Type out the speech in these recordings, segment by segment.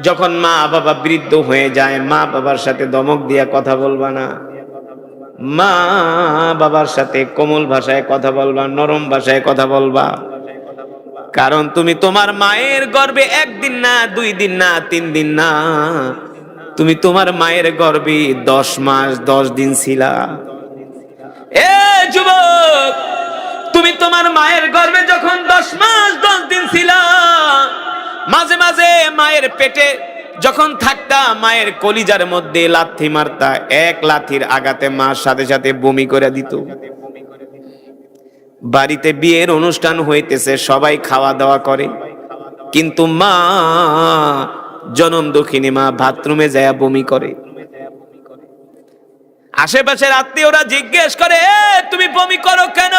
যখন মা বাবা বৃদ্ধ হয়ে যায়, মা বাবার সাথে ধমক দিয়া কথা বলবা না। মা বাবার সাথে কোমল ভাষায় কথা বলবা, নরম ভাষায় কথা বলবা। কারণ তুমি তোমার মায়ের গর্ভে 1 দিন না, 2 দিন না, 3 দিন না, তুমি তোমার মায়ের গর্ভে 10 মাস 10 দিন ছিলা। এ যুবক, তুমি তোমার মায়ের গর্ভে যখন 10 মাস 10 দিন ছিলা, মাঝে মাঝে মায়ের পেটে যখন থাকতা, মায়ের কলিজার মধ্যে লাথি মারতা, 1 লাথির আঘাতে মার সাথে সাথে বমি করে দিত। বাড়িতে বিয়ের অনুষ্ঠান হইতেছে, সবাই খাওয়া দাওয়া করে, কিন্তু মা, জনম দুঃখিনী মা বাথরুমে যায় বমি করে। আশেপাশের আত্মীয়রা জিজ্ঞেস করে, তুমি বমি করো কেন?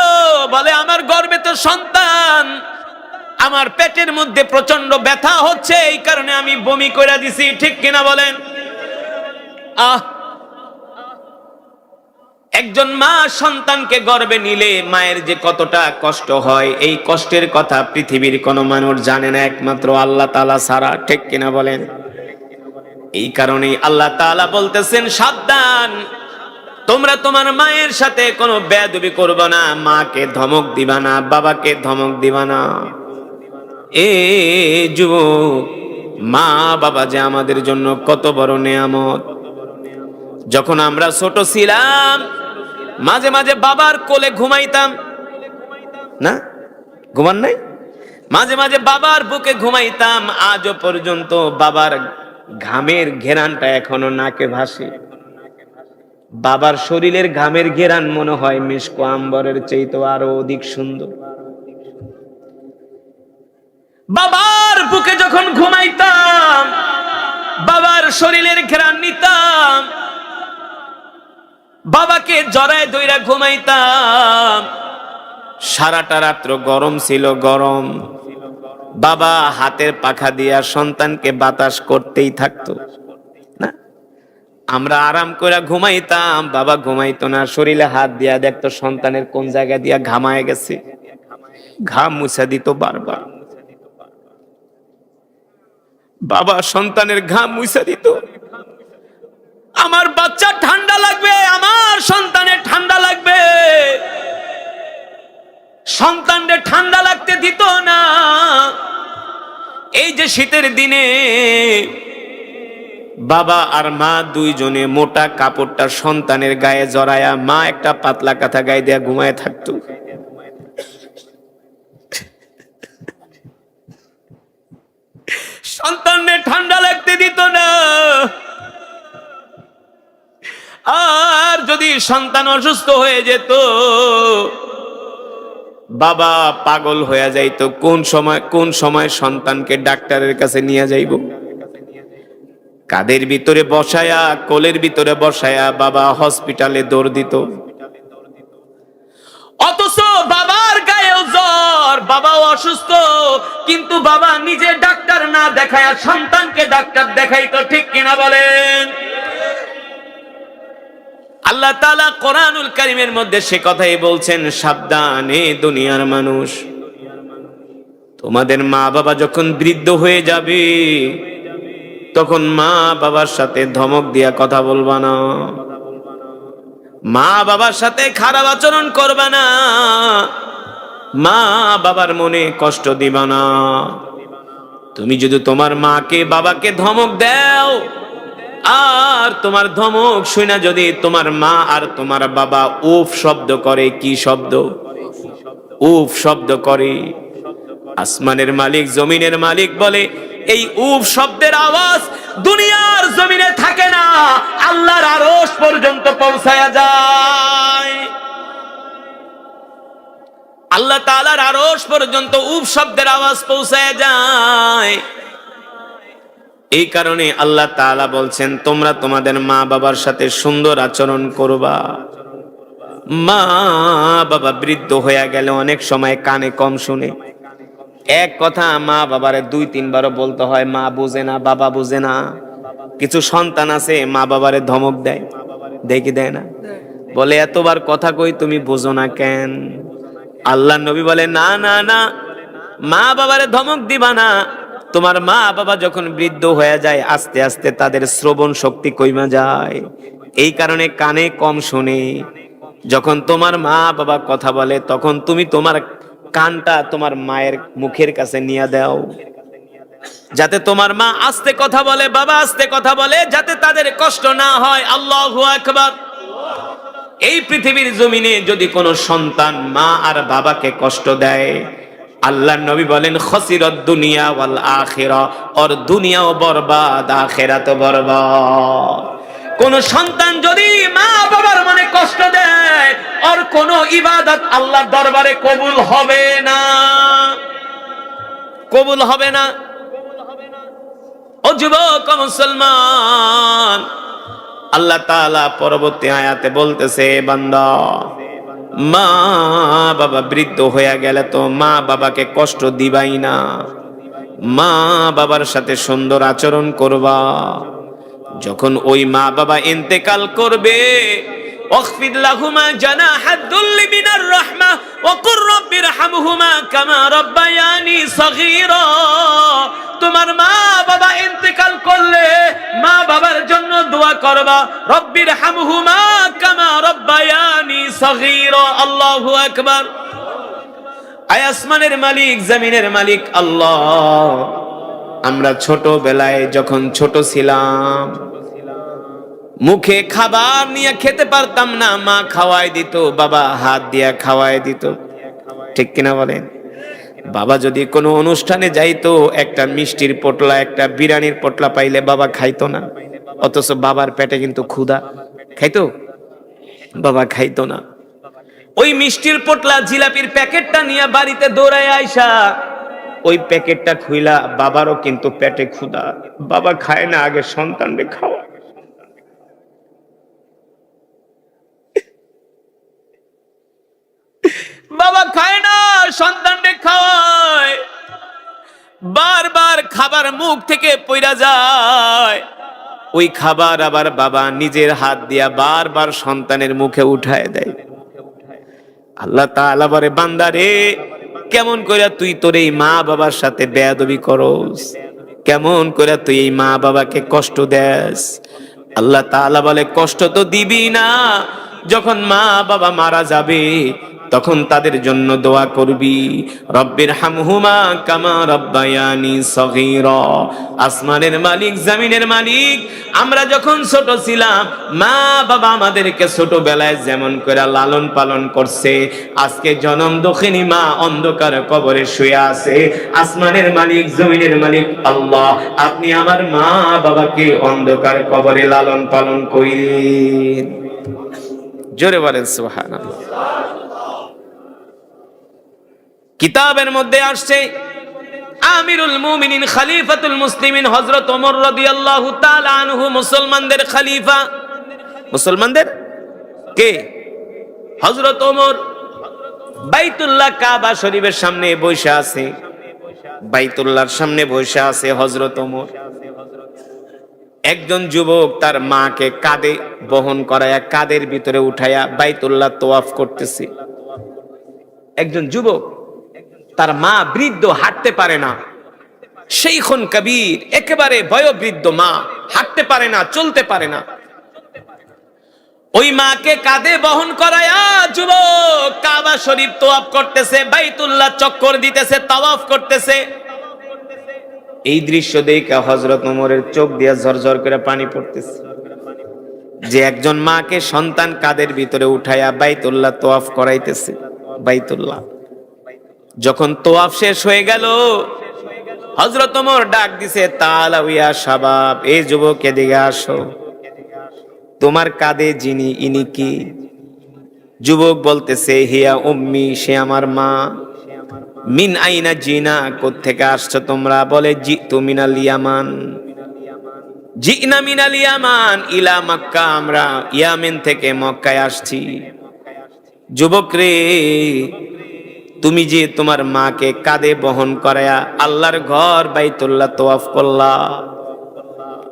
বলে, আমার গর্ভে তো সন্তান, আমার পেটের মধ্যে প্রচন্ড ব্যথা হচ্ছে, এই কারণে আমি বমি করে দিছি। ঠিক কিনা বলেন? একজন মা সন্তানকে গর্ভে নিলে মায়ের যে কতটা কষ্ট হয়, এই কষ্টের কথা পৃথিবীর কোনো মানুষ জানে না, একমাত্র আল্লাহ তাআলা ছাড়া। ঠিক কিনা বলেন? এই কারণেই আল্লাহ তাআলা বলতেছেন, সাবধান, তোমরা তোমার মায়ের সাথে কোনো বেয়াদবি করবে না, মাকে ধমক দিবা না, বাবাকে ধমক দিবা না। এ যুবক, মা বাবা যে আমাদের জন্য কত বড় নেয়ামত। যখন আমরা ছোট ছিলাম, মাঝে মাঝে বাবার কোলে ঘুমাইতাম না, ঘুমান নাই? মাঝে মাঝে বাবার বুকে ঘুমাইতাম। আজও পর্যন্ত বাবার ঘামের ঘেরানটা এখনো নাকে ভাসে। বাবার শরীরের ঘামের ঘেরান মনে হয় মিশকো আম্বরের চাইতে আরো অধিক সুন্দর। বাবার বুকে যখন ঘুমাইতাম, বাবার শরীরের ঘেরান নিতাম, বাবাকে জড়ায় ধইরা ঘুমাইতাম। সারাটা রাত্র গরম ছিল, গরম। বাবা হাতের পাখা দিয়া সন্তানকে বাতাস করতেই থাকতো না। আমরা আরাম করে ঘুমাইতাম, বাবা ঘুমাইতো না, শরীরে হাত দিয়া দেখতো সন্তানের কোন জায়গা দিয়া ঘামায় গেছে, ঘাম মুছা দিত বারবার। বাবা সন্তানের ঘাম মুছা দিত। আমার বাচ্চা ঠান্ডা লাগবে, আমার সন্তানের ঠান্ডা লাগবে, সন্তানদের ঠান্ডা লাগতে দিত না। এই যে শীতের দিনে বাবা আর মা দুইজনে মোটা কাপড়টা সন্তানের গায়ে জড়ায়া, মা একটা পাতলা কাঁথা গায়ে দেয়া ঘুমায় থাকতো। সন্তানের ঠান্ডা লাগতে দিত না। আর যদি সন্তান অসুস্থ হয়ে যেত, বাবা পাগল হয়ে যাইতো, কোন সময় সন্তানকে ডাক্তারের কাছে নিয়ে যাইব। কাদের ভিতরে বসায়া, কোলের ভিতরে বসায়া বাবা হসপিটালে দৌড় দিত। অথচ বাবার গায়েও জ্বর, বাবাও অসুস্থ, কিন্তু বাবা নিজে ডাক্তার না দেখায়া সন্তানকে ডাক্তার দেখাইতো। ঠিক কিনা বলেন? আল্লাহ তাআলা কোরআনুল কারীমের মধ্যে সে কথাই বলছেন, সাবধানে দুনিয়ার মানুষ, তোমাদের মা বাবা যখন বৃদ্ধ হয়ে যাবে, তখন মা বাবার সাথে ধমক দিয়া কথা বলবা না, মা বাবার সাথে খারাপ আচরণ করবা না, মা বাবার মনে কষ্ট দিবা না। তুমি যদি তোমার মাকে বাবাকে ধমক দাও, আর তোমার ধমক শুনে যদি তোমার মা আর তোমার বাবা উফ শব্দ করে, কি শব্দ? উফ শব্দ করে। আসমানের মালিক, জমিনের মালিক বলে, এই উফ শব্দের আওয়াজ দুনিয়ার জমিনে থাকে না, আল্লাহর আরশ পর্যন্ত পৌঁছায়া যায়। আল্লাহ তাআলার আরশ পর্যন্ত উফ শব্দের আওয়াজ পৌঁছায়া যায়। এই কারণে আল্লাহ তাআলা বলছেন, তোমরা তোমাদের মা বাবার সাথে সুন্দর আচরণ করবা। মা বাবা বৃদ্ধ হয়ে গেলে অনেক সময় কানে কম শুনে। এক কথা মা বাবারে 2-3 বারও বলতে হয়, মা বুঝে না, বাবা বুঝে না। কিছু সন্তান আছে মা বাবারে ধমক দেয়, দেখি দেয় না, বলে এতবার কথা কই তুমি বুঝো না কেন? আল্লাহ নবী বলে, না না না, মা বাবারে ধমক দিবা না, তোমার মা বাবা যখন বৃদ্ধ হয়ে যায় আস্তে আস্তে তাদের শ্রবণ শক্তি কইমা যায়, এই কারণে কানে কম শোনে। যখন তোমার মা বাবা কথা বলে তখন তুমি তোমার কানটা তোমার মায়ের মুখের কাছে নিয়ে দাও, যাতে তোমার মা আস্তে কথা বলে, বাবা আস্তে কথা বলে, যাতে তাদের কষ্ট না হয়। আল্লাহু আকবার। এই পৃথিবীর জমিনে যদি কোনো সন্তান মা আর বাবাকে কষ্ট দেয়, আল্লাহর নবী বলেন খসিরাত দুনিয়া ওয়াল আখিরা, ওর দুনিয়াও বরবাদ আখিরাতও বরবাদ। কোন সন্তান যদি মা বাবার মনে কষ্ট দেয়, ওর কোন ইবাদত আল্লাহর দরবারে কবুল হবে না, কবুল হবে না। ও যুবক মুসলমান, আল্লাহ তাআলা পরবর্তী আয়াতে বলতেছে, বান্দা মা বাবা বৃদ্ধ হয়ে গেলে তো মা বাবাকে কষ্ট দিবাই না, মা বাবার সাথে সুন্দর আচরণ করবা। যখন ওই মা বাবা ইন্তেকাল করবে, ওয়াখফিদ লাহুমা জানাহাদ দুল্লি মিনার রাহমা ওয়া কুর রাব্বিরহামহুমা কামা রাব্বায়ানি সগীরা। তোমার মা বাবা ইন্তেকাল করলে মা বাবার জন্য দোয়া করবা, রব্বিরহামহুমা কামা রাব্বায়ানি সগীরা। আল্লাহু আকবার। আয় আসমানের মালিক, জমিনের মালিক আল্লাহ, আমরা ছোটবেলায় যখন ছোট ছিলাম, মুখে খাবার নিয়ে খেতে পারতাম না, মা খাওয়াই দিত, বাবা হাত দিয়া খাওয়াই দিত, ঠিক কিনা বলেন? বাবা যদি কোনো অনুষ্ঠানে যাইতো, একটা মিষ্টির পোটলা একটা বিরিয়ানির পোটলা পাইলে বাবা খাইতো না, অথচ বাবার পেটে কিন্তু ক্ষুধা। খাইতো? বাবা খাইতো না। ওই মিষ্টির পোটলা জিলাপির প্যাকেটটা নিয়ে বাড়িতে দৌড়ায় আইসা ওই প্যাকেটটা খুইলা, বাবারও কিন্তু পেটে ক্ষুধা, বাবা খায় না, আগে সন্তানকে খাওয়া। বাবা খায় না, সন্তানকে খাওয়ায়। বারবার খাবার মুখ থেকে পইরা যায়, ওই খাবার আবার বাবা নিজের হাত দিয়া বারবার সন্তানের মুখে উঠায় দেয়। আল্লাহ তাআলা বলে, বান্দা রে, কেমন কইরা তুই তোর এই মা বাবার সাথে বেয়াদবি করস, কেমন কইরা তুই এই মা বাবাকে কষ্ট দেস। আল্লাহ তাআলা বলে, কষ্ট তো দিবি না, যখন মা বাবা মারা যাবে তখন তাদের জন্য দোয়া করবি, রব্বিরহামহুমা কামা রাব্বায়ানি সগীরা। আসমানের মালিক, জমিনের মালিক, আমরা যখন ছোট ছিলাম মা বাবা আমাদেরকে ছোটবেলায় যেমন করে লালন পালন করছে, আজকে জনম দক্ষিণী মা অন্ধকার কবরে শুয়ে আছে। আসমানের মালিক, জমিনের মালিক আল্লাহ, আপনি আমার মা বাবাকে অন্ধকার কবরে লালন পালন করেন। জোরে বলেন সুবহানাল্লাহ। কিতাবের মধ্যে আসছে, আমিরুল মুমিনিন খলিফাতুল মুসলিমিন হযরত ওমর রাদিয়াল্লাহু তাআলা আনহু মুসলমানদের খলিফা। মুসলমানদের কে? হযরত ওমর বাইতুল্লাহ কাবা শরীফের সামনে বসে আছে, বাইতুল্লাহর সামনে বসে আছে হযরত ওমর। একজন যুবক তার মাকে কাঁধে বহন করায়া, কাঁধের ভিতরে উঠায়া বাইতুল্লাহ তওয়াফ করতেছে। একজন যুবক, তার মা বৃদ্ধ, হাঁটতে পারে না, শাইখুন কবির, একেবারে বয়োবৃদ্ধ মা, হাঁটতে পারে না, চলতে পারে না। ওই মাকে কাঁধে বহন করায়া যুবক কাবা শরীফ তওয়াফ করতেছে, বাইতুল্লাহ চক্কর দিতেছে, তাওয়াফ করতেছে। এই দৃশ্য দেখে হযরত ওমরের চোখ দিয়ে ঝরঝর করে পানি পড়তেছে, যে একজন মাকে সন্তান কাঁধের ভিতরে উঠায়া বাইতুল্লাহ তওয়াফ করাইতেছে। বাইতুল্লাহ যখন তওয়াফ শেষ হয়ে গেল, হযরত ওমর ডাক দিছে, তাআলা ইয়া শাবাব, এই যুবক এদিকে আসো, তোমার কাঁধে যিনি, ইনি কি? যুবক বলতেছে, হিয়া উম্মি, সে আমার মা। মিন আইনা জিনা, কোত্থেকে আসছো তোমরা? বলে, জিতু মিনাল ইয়ামান, জিনা মিনাল ইয়ামান ইলা মক্কা, আমরা ইয়ামেন থেকে মক্কায় আসছি। যুবক রে, তুমি যে তোমার মাকে কাঁধে বহন করায়া আল্লাহর ঘর বাইতুল্লাহ তওয়াফ করলা,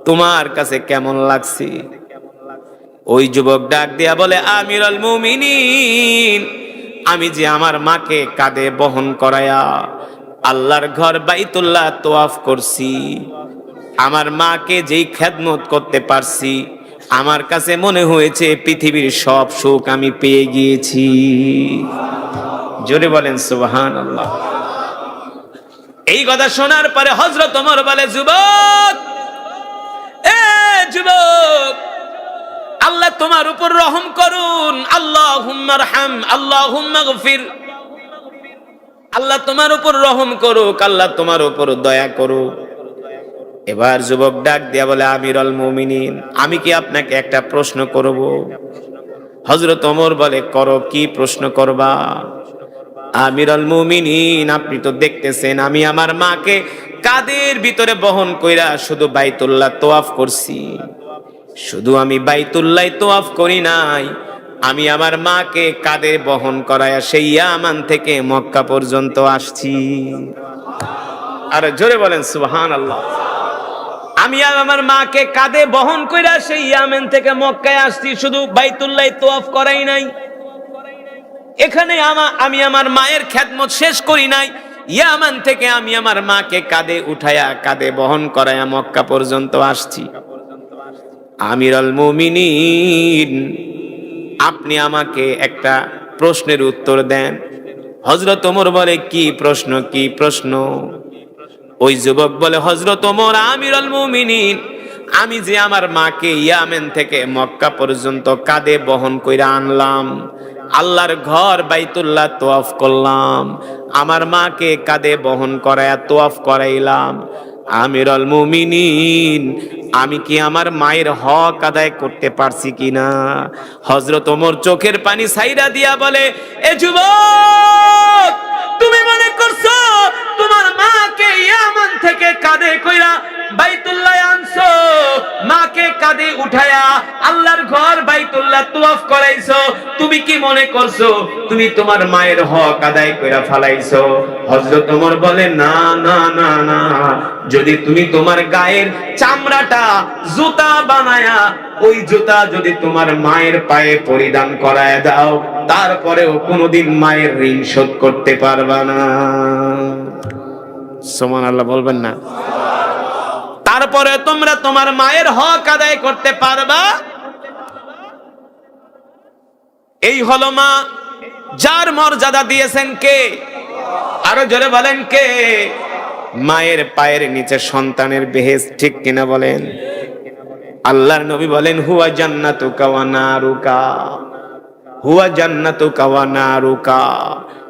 তোমার কাছে কেমন লাগছে? ওই যুবক ডাক দিয়া বলে, আমিরুল মুমিনিন, আমি যে আমার মাকে কাঁধে বহন করায়া আল্লাহর ঘর বাইতুল্লাহ তওয়াফ করছি, আমার মাকে যেই খেদমত করতে পারছি, আমার কাছে মনে হয়েছে পৃথিবীর সব সুখ আমি পেয়ে গিয়েছি। জোরে বলেন সুবহানাল্লাহ। এই কথা শোনার পরে হযরত ওমর বলে, যুবক, এ যুবক, আল্লাহ তোমার উপর রহম করুন, আল্লাহুম্মা আরহাম, আল্লাহুম্মা গফির, আল্লাহ তোমার উপর রহম করুক, আল্লাহ তোমার উপর দয়া করুক। এবার যুবক ডাক দিয়া বলে, আমিরুল মুমিনিন, আমি কি আপনাকে একটা প্রশ্ন করব? হযরত ওমর বলে, করো, কি প্রশ্ন করবা? আমিরুল মুমিনিন, আপনি তো দেখতেছেন আমি আমার মাকে কাঁধের ভিতরে বহন কইরা শুধু বাইতুল্লাহ তওয়াফ করছি। শুধু আমি বাইতুল্লাহ তওয়াফ করি নাই, আমি আমার মাকে কাঁধে বহন করায়া সেই ইয়ামান থেকে মক্কা পর্যন্ত আসছি। আর জোরে বলেন সুবহানাল্লাহ। আমি আমার মাকে কাঁধে বহন কইরা সেই ইয়ামান থেকে মক্কায় আসছি, শুধু বাইতুল্লাহ তওয়াফ করাই নাই। এখানে আমি আমার মায়ের খেদমত শেষ করি নাই, ইয়ামান থেকে আমি আমার মাকে কাঁধে উঠায়া কাঁধে বহন করায়া মক্কা পর্যন্ত আসছি। আমিরুল মুমিনিন, আপনি আমাকে একটা প্রশ্নের উত্তর দেন। হযরত ওমর বলে, কি প্রশ্ন, কি প্রশ্ন? ওই যুবক বলে, হযরত ওমর, আমিরুল মুমিনিন, আমি যে আমার মাকে ইয়ামেন থেকে মক্কা পর্যন্ত কাঁধে বহন কইরা আনলাম, আল্লাহর ঘর বাইতুল্লাহ তওয়াফ করলাম, আমার মাকে কাঁধে বহন করায়া তওয়াফ করাইলাম, আমিরুল মুমিনিন, আমি কি আমার মায়ের হক আদায় করতে পারছি কিনা? হযরত ওমর চোখের পানি ছাইরা দিয়া বলে, এ যুবক, তুমি মনে করছো তোমার মাকে ইয়ামান থেকে কাঁধে কইরা বাইতুল্লাহ আনছো, মাকে কাঁধে উঠায়া আল্লাহর ঘর বাইতুল্লাহ তওয়াফ করাইছো, তুমি কি মনে করছো তুমি তোমার মায়ের হক আদায় কইরা ফালাইছো? হযরত ওমর বলে, না না না না, যদি তুমি তোমার গায়ের চামড়াটা জুতা বানায়া ওই জুতা যদি তোমার মায়ের পায়ে পরিধান করায় দাও, তারপরেও কোনোদিন মায়ের ঋণ শোধ করতে পারবা না। সুবহানাল্লাহ বলবেন না? তারপরে তোমরা তোমার মায়ের হক আদায় করতে পারবা? এই হলো মা, যার মর্যাদা দিয়েছেন কে? আরো জোরে বলেন কে? মায়ের পায়ের নিচে সন্তানের বেহেশত, ঠিক কিনা বলেন? আল্লাহর নবী বলেন, হুয়া জান্নাতুকা ওয়া নারুকা, হুয়া জান্নাতুকা ওয়া নারুকা,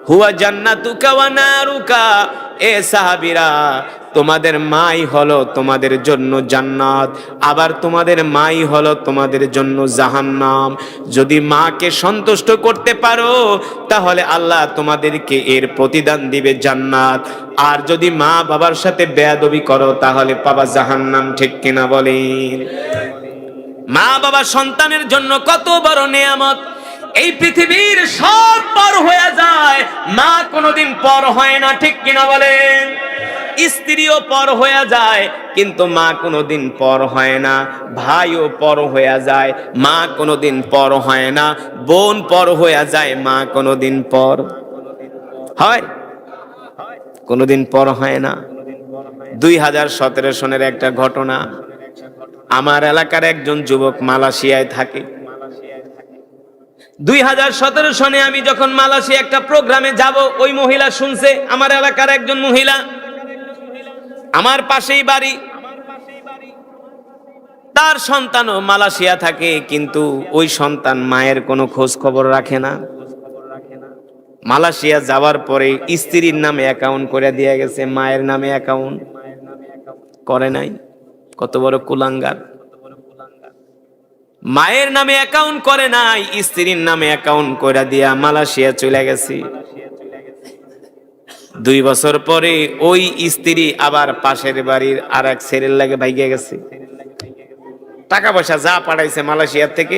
হুয়া জান্নাতুকা ওয়া নারুকা। এ সাহাবীরা, তোমাদের মাই হলো তোমাদের জন্য জান্নাত, আবার তোমাদের মাই হলো তোমাদের জন্য জাহান্নাম। যদি মাকে সন্তুষ্ট করতে পারো, তাহলে আল্লাহ তোমাদেরকে এর প্রতিদান দিবে জান্নাত। আর যদি মা বাবার সাথে বেয়াদবি করো, তাহলে পাবা জাহান্নাম, ঠিক কিনা বলেন? মা বাবা সন্তানের জন্য কত বড় নেয়ামত। এই পৃথিবীর সব পর হয়ে যায়, মা কোনোদিন পর হয় না, ঠিক কিনা বলেন? স্ত্রীও পর হয়ে যায়, কিন্তু মা কোনোদিন পর হয় না। ভাইও পর হয়ে যায়, মা কোনোদিন পর হয় না। বোন পর হয়ে যায়, মা কোনোদিন পর হয়? কোনোদিন পর হয় না। 2017 সনের একটা ঘটনা। আমার এলাকার একজন যুবক মালয়েশিয়ায় থাকে। 2017 সনে আমি যখন মালয়েশিয়া একটা প্রোগ্রামে যাব, ওই মহিলা শুনছে, আমার এলাকার একজন মহিলা, আমার পাশেই বাড়ি, তার সন্তানও মালয়েশিয়া থাকে, কিন্তু ওই সন্তান মায়ের কোনো খোঁজ খবর রাখে না। মালয়েশিয়া যাওয়ার পরে স্ত্রীর নামে অ্যাকাউন্ট করে দিয়ে গেছে, মায়ের নামে অ্যাকাউন্ট করে নাই। কত বড় কুলাঙ্গার! মায়ের নামে অ্যাকাউন্ট করে নাই, স্ত্রীর নামে অ্যাকাউন্ট করে দিয়া মালয়েশিয়া চলে গেছে। 2 বছর পরে ওই স্ত্রী আবার পাশের বাড়ির আর এক ছেলের লাগে ভাইগে গেছে। টাকা পয়সা যা পাঠাইছে মালয়েশিয়া থেকে,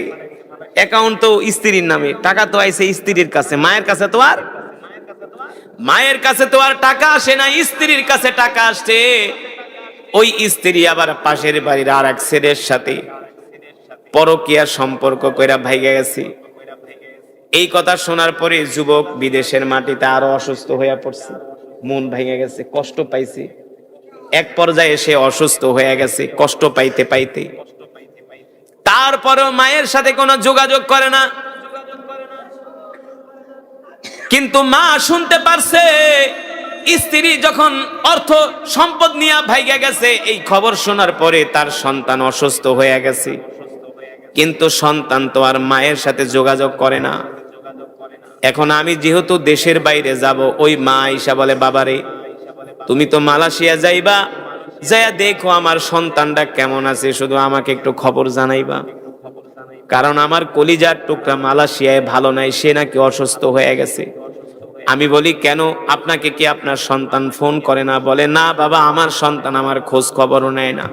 অ্যাকাউন্ট তো স্ত্রীর নামে, টাকা তো আইছে স্ত্রীর কাছে, মায়ের কাছে তো আর টাকা আসে না, স্ত্রীর কাছে টাকা আসছে। ওই স্ত্রী আবার পাশের বাড়ির আর এক ছেলের সাথে পরকীয়া সম্পর্ক কইরা ভাইগা গেছে। এই কথা শোনার পরে যুবক বিদেশের মাটিতে আরো অসুস্থ হয়ে পড়ছে। মন ভেঙে গেছে, কষ্ট পাইছে। এক পর্যায়ে সে অসুস্থ হয়ে গেছে কষ্ট পাইতে পাইতে। তারপরেও মায়ের সাথে কোনো যোগাযোগ করে না। কিন্তু মা শুনতে পারছে স্ত্রী যখন অর্থ সম্পদ নিয়ে ভাইগা গেছে, এই খবর শোনার পরে তার সন্তান অসুস্থ হয়ে গেছে, কিন্তু সন্তান তো আর মায়ের সাথে যোগাযোগ করে না। এখন আমি যেহেতু দেশের বাইরে যাব, ওই মা আইসা বলে, বাবারে তুমি তো মালয়েশিয়া যাইবা, যাইয়া দেখো আমার সন্তানটা কেমন আছে, শুধু আমাকে একটু খবর জানাইবা, কারণ আমার কলিজার টুকরা মালয়েশিয়ায় ভালো নাই, সে নাকি অসুস্থ হয়ে গেছে। আমি বলি, কেন, আপনাকে কি আপনার সন্তান ফোন করে না? বলে, না বাবা, আমার সন্তান আমার খোঁজ খবরও নেয় না।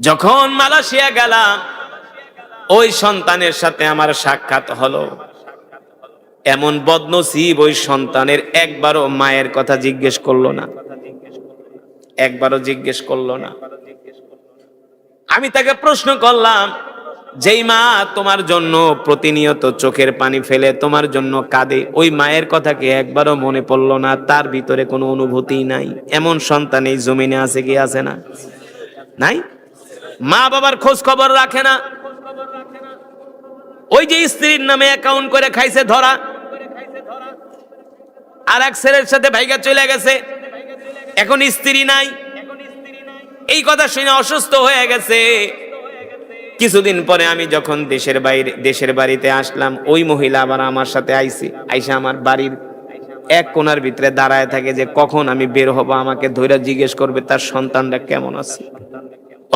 যখন মালয়েশিয়া গেলাম, ওই সন্তানের সাথে আমার সাক্ষাৎ হলো। এমন বদনসিব, ওই সন্তানের একবারও মায়ের কথা জিজ্ঞেস করলো না, একবারও জিজ্ঞেস করলো না। আমি তাকে প্রশ্ন করলাম, যেই মা তোমার জন্য প্রতিনিয়ত চোখের পানি ফেলে তোমার জন্য কাঁদে, ওই মায়ের কথা কি একবারও মনে পড়লো না? তার ভিতরে কোনো অনুভূতি নাই? এমন সন্তান এই জমিনে আছে কি আছে না? নাই। মা বাবার খোঁজ খবর রাখে না। ওই যে স্ত্রীর নামে অ্যাকাউন্ট করে খাইছে ধরা, আর এক ছেলের সাথে ভাইগা চলে গেছে, এখন স্ত্রী নাই, এই কথা শুনে অসুস্থ হয়ে গেছে। কিছুদিন পরে আমি যখন দেশের বাড়িতে আসলাম, ওই মহিলা আবার আমার সাথে আইসা আমার বাড়ির এক কোণার ভিতরে দাঁড়ায় থাকে, যে কখন আমি বের হব, আমাকে ধইরা জিজ্ঞেস করবে তার সন্তানটা কেমন আছে।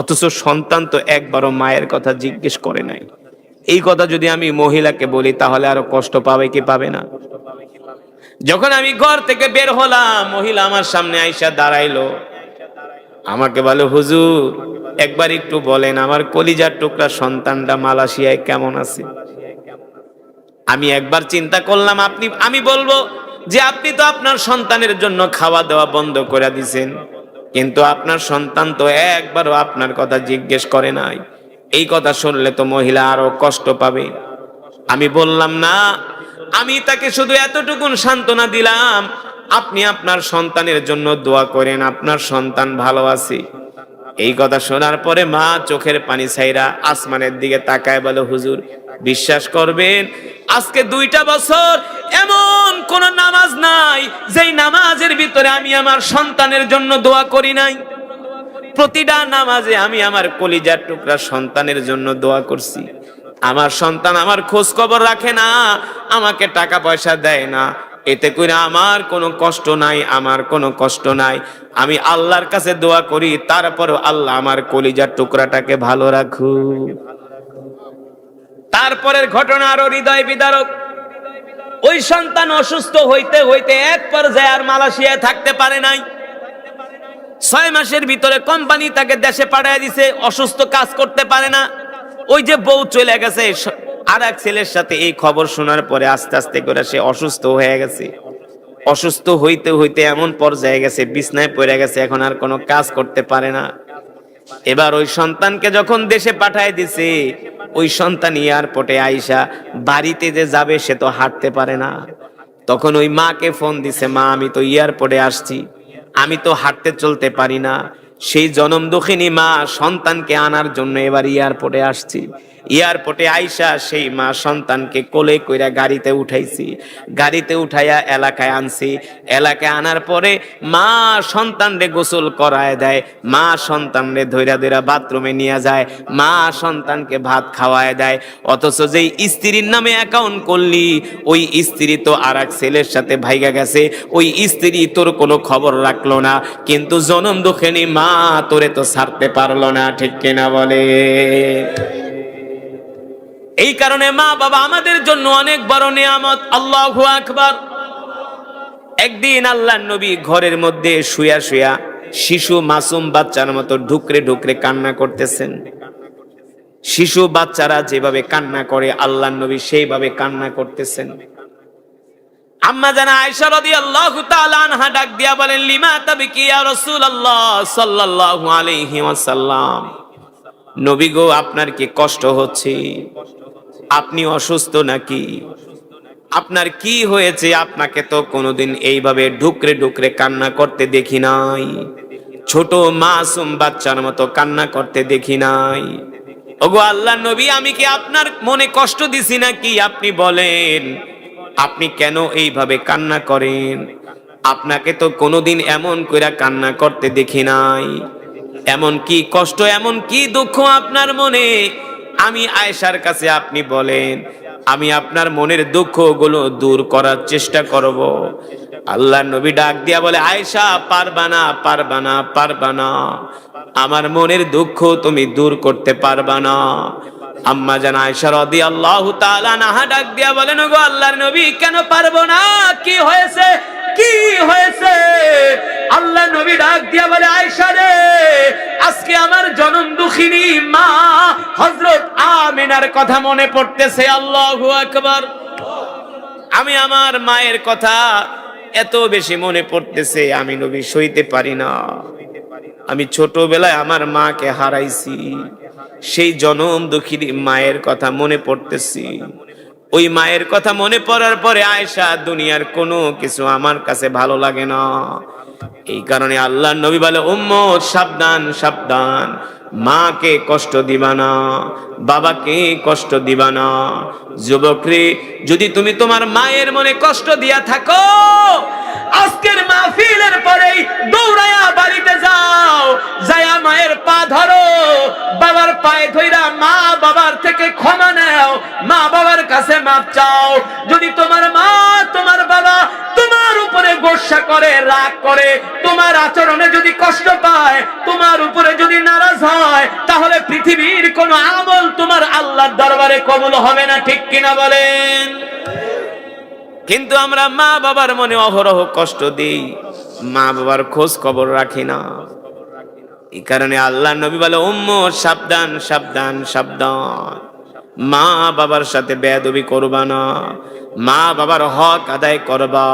অথচ সন্তান তো একবারও মায়ের কথা জিজ্ঞেস করে নাই। এই কথা যদি আমি মহিলাকে বলি, তাহলে আরো কষ্ট পাবে কি পাবে না? যখন আমি ঘর থেকে বের হলাম, মহিলা আমার সামনে আইসা দাঁড়াইলো, আমাকে বলে, হুজুর একবার একটু বলেন আমার কলিজার টুকরা সন্তানটা মালয়েশিয়ায় কেমন আছে। আমি একবার চিন্তা করলাম, আমি বলবো যে আপনি তো আপনার সন্তানের জন্য খাওয়া দাওয়া বন্ধ করে দিয়েছেন, কিন্তু আপনার সন্তান তো একবারও আপনার কথা জিজ্ঞেস করে নাই। এই কথা শুনলে তো মহিলা আরো কষ্ট পাবে। আমি বললাম, না, আমি তাকে শুধু এতটুকুন সান্ত্বনা দিলাম, আপনি আপনার সন্তানের জন্য দোয়া করেন, আপনার সন্তান ভালো আছে। এই কথা শোনার পরে মা চোখের পানি ছাইরা আসমানের দিকে তাকায় বলে, হুজুর বিশ্বাস করবেন, আজকে 2টা বছর এমন কোন নামাজ নাই যেই নামাজের ভিতরে আমি আমার সন্তানের জন্য দোয়া করি নাই। প্রতিটা নামাজে আমি আমার কলিজার টুকরা সন্তানের জন্য দোয়া করছি। আমার সন্তান আমার খোঁজ খবর রাখে না, আমাকে টাকা পয়সা দেয় না, এতে করে আমার কোনো কষ্ট নাই, আমার কোনো কষ্ট নাই। আমি আল্লাহর কাছে দোয়া করি, তারপরও আল্লাহ আমার কলিজার টুকরাটাকে ভালো রাখুক। তারপরের ঘটনা আরো হৃদয় বিদারক। ওই সন্তান অসুস্থ হইতে হইতে এক পর্যায়ে আর মালয়েশিয়ায় থাকতে পারে নাই। 6 মাসের ভিতরে কোম্পানি তাকে দেশে পাঠিয়ে দিছে, অসুস্থ, কাজ করতে পারে না। ওই যে বউ চলে গেছে আর এক ছেলের সাথে, এই খবর শোনার পরে আস্তে আস্তে করে সে অসুস্থ হয়ে গেছে। অসুস্থ হইতে হইতে এমন পর্যায়ে গেছে, বিছনায় পড়ে গেছে, এখন আর কোনো কাজ করতে পারে না। এবার ওই সন্তানকে যখন দেশে পাঠায় দিছে, ওই সন্তান এয়ারপোর্টে আইসা বাড়িতে যে যাবে, সে তো হাঁটতে পারে না। তখন ওই মাকে ফোন দিছে, মা আমি তো এয়ারপোর্টে আসছি, আমি তো হাঁটতে চলতে পারি না। সেই জনম দুঃখিনী মা সন্তানকে আনার জন্য এবার এয়ারপোর্টে আসছি। এয়ারপোর্টে আইসা সেই মা সন্তানকে কোলে কইরা গাড়িতে উঠাইছি, গাড়িতে উঠাইয়া এলাকায় আনছি। এলাকায় আনার পরে মা সন্তানরে গোসল করায় দেয়, মা সন্তানরে ধইরা ধইরা বাথরুমে নিয়ে যায়, মা সন্তানকে ভাত খাওয়ায় দেয়। অথচ যেই স্ত্রীর নামে অ্যাকাউন্ট করলি, ওই স্ত্রী তো আর এক ছেলের সাথে ভাইগা গেছে, ওই স্ত্রী তোর কোনো খবর রাখলো না, কিন্তু জনম দুঃখিনী মা তোরে তো ছাড়তে পারলো না, ঠিক কিনা বলে? এই কারণে মা বাবা আমাদের জন্য অনেক বড় নিয়ামত। আল্লাহু আকবার। একদিন আল্লাহর নবী ঘরের মধ্যে শুয়া শুয়া শিশু মাসুম বাচ্চার মতো ঢুকরে ঢুকরে কান্না করতেছেন। শিশু বাচ্চারা যেভাবে কান্না করে, আল্লাহর নবী সেইভাবে কান্না করতেছেন। আম্মা জানা আয়েশা রাদিয়াল্লাহু তাআলা আনহা ডাক দিয়া বলেন, লিমা তাবকি ইয়া রাসূলুল্লাহ সাল্লাল্লাহু আলাইহি ওয়াসাল্লাম, নবী গো আপনার কি কষ্ট হচ্ছে? আপনি অসুস্থ নাকি? আপনার কি হয়েছে? আপনাকে তো কোনোদিন এইভাবে ঢুকরে ঢুকরে কান্না করতে দেখি নাই, ছোট মাসুম বাচ্চার মতো কান্না করতে দেখি নাই। ওগো আল্লাহর নবী, আমি কি আপনার মনে কষ্ট দিছি নাকি? আপনি বলেন, আপনি কেন এইভাবে কান্না করেন? আপনাকে তো কোনোদিন এমন কইরা কান্না করতে দেখি নাই। এমন কি কষ্ট, এমন কি দুঃখ আপনার মনে? আমি আয়েশার কাছে আপনি বলেন, আমি আপনার মনের দুঃখগুলো দূর করার চেষ্টা করব। আল্লাহর নবী ডাক দিয়া বলে, আয়েশা, পারবা না, পারবা না, পারবা না, আমার মনের দুঃখ তুমি দূর করতে পারবা না। আম্মা জান আয়েশা রাদিয়াল্লাহু তাআলা আনহা ডাক দিয়া বলেন, ওগো আল্লাহর নবী, কেন পারবো না? কি হয়েছে, কি হয়েছে? আল্লাহর নবী ডাক দিয়া বলে, আয়েশা রে, আজকে আমার জনম দুঃখিনী মা হযরত আমিনার কথা মনে পড়তেছে। আল্লাহু আকবার। আমি আমার মায়ের কথা এত বেশি মনে পড়তেছে, আমি নবী সইতে পারি না। আমি ছোটবেলায় আমার মাকে হারাইছি, সেই জনম দুঃখিনী মায়ের কথা মনে পড়তেছি। ওই মায়ের কথা মনে পড়ার পরে আয়েশা, দুনিয়ার কোনো কিছু আমার কাছে ভালো লাগে না। এই কারণে আল্লাহর নবী বলে, উম্মত সাবধান, সাবধান, মাকে কষ্ট দিবা না, বাবাকে কষ্ট দিবা না। যুবকরে, যদি তুমি তোমার মায়ের মনে কষ্ট দিয়া থাকো, আজকের মাহফিলের পরেই দৌড়ায়া বাড়িতে যাও, যায়া মায়ের পা ধরো, বাবার পায়ে ধইরা মা বাবার থেকে ক্ষমা নাও, মা বাবার কাছে মাপ চাও। যদি তোমার মা, তোমার বাবা তোমার উপরে গোসা করে, রাগ করে, তোমার আচরণে যদি কষ্ট পায়, তোমার উপরে যদি নারাজ হয়, তাহলে পৃথিবীর কোন আমল তোমার আল্লাহর দরবারে কবুল হবে না। ঠিক কিনা বলেন? কিন্তু আমরা মা বাবার মনে অহরহ কষ্ট দিই, মা বাবার খোঁজ খবর রাখি না। এই কারণে আল্লাহর নবী বলে, উম্মত সাবধান, সাবধান, সাবধান, মা বাবার সাথে বেয়াদবি করবা না, মা বাবার হক আদায় করবা,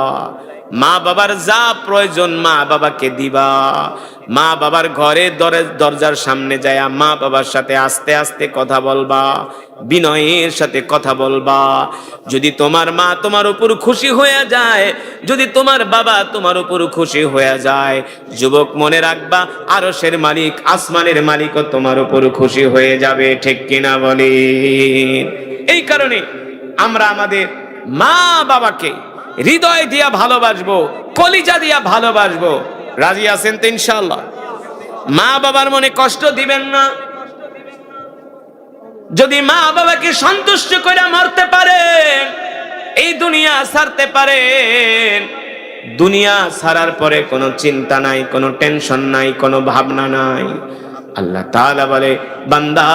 মা বাবার যা প্রয়োজন মা বাবাকে দিবা, মা বাবার ঘরে দরজার সামনে যায় মা বাবার সাথে আস্তে আস্তে কথা বলবা, বিনয়ের সাথে কথা বলবা। যদি তোমার মা তোমার উপর খুশি হয়ে যায়, যদি তোমার বাবা তোমার উপর খুশি হয়ে যায়, যুবক মনে রাখবা, আরশের মালিক, আসমানের মালিকও তোমার উপর খুশি হয়ে যাবে। ঠিক কিনা বলে? এই কারণে আমরা আমাদের মা বাবাকে হৃদয় দিয়া ভালোবাসবো, কলিজা দিয়া ভালোবাসবো। রাজি আছেন তো ইনশাআল্লাহ? মা বাবার মনে কষ্ট দিবেন না। যদি মা বাবাকে সন্তুষ্ট করে মরতে পারেন, এই দুনিয়া ছাড়তে পারেন, দুনিয়া ছাড়ার পরে কোনো চিন্তা নাই, কোনো টেনশন নাই, কোনো ভাবনা নাই। আল্লাহ তাআলা বলে, বান্দা,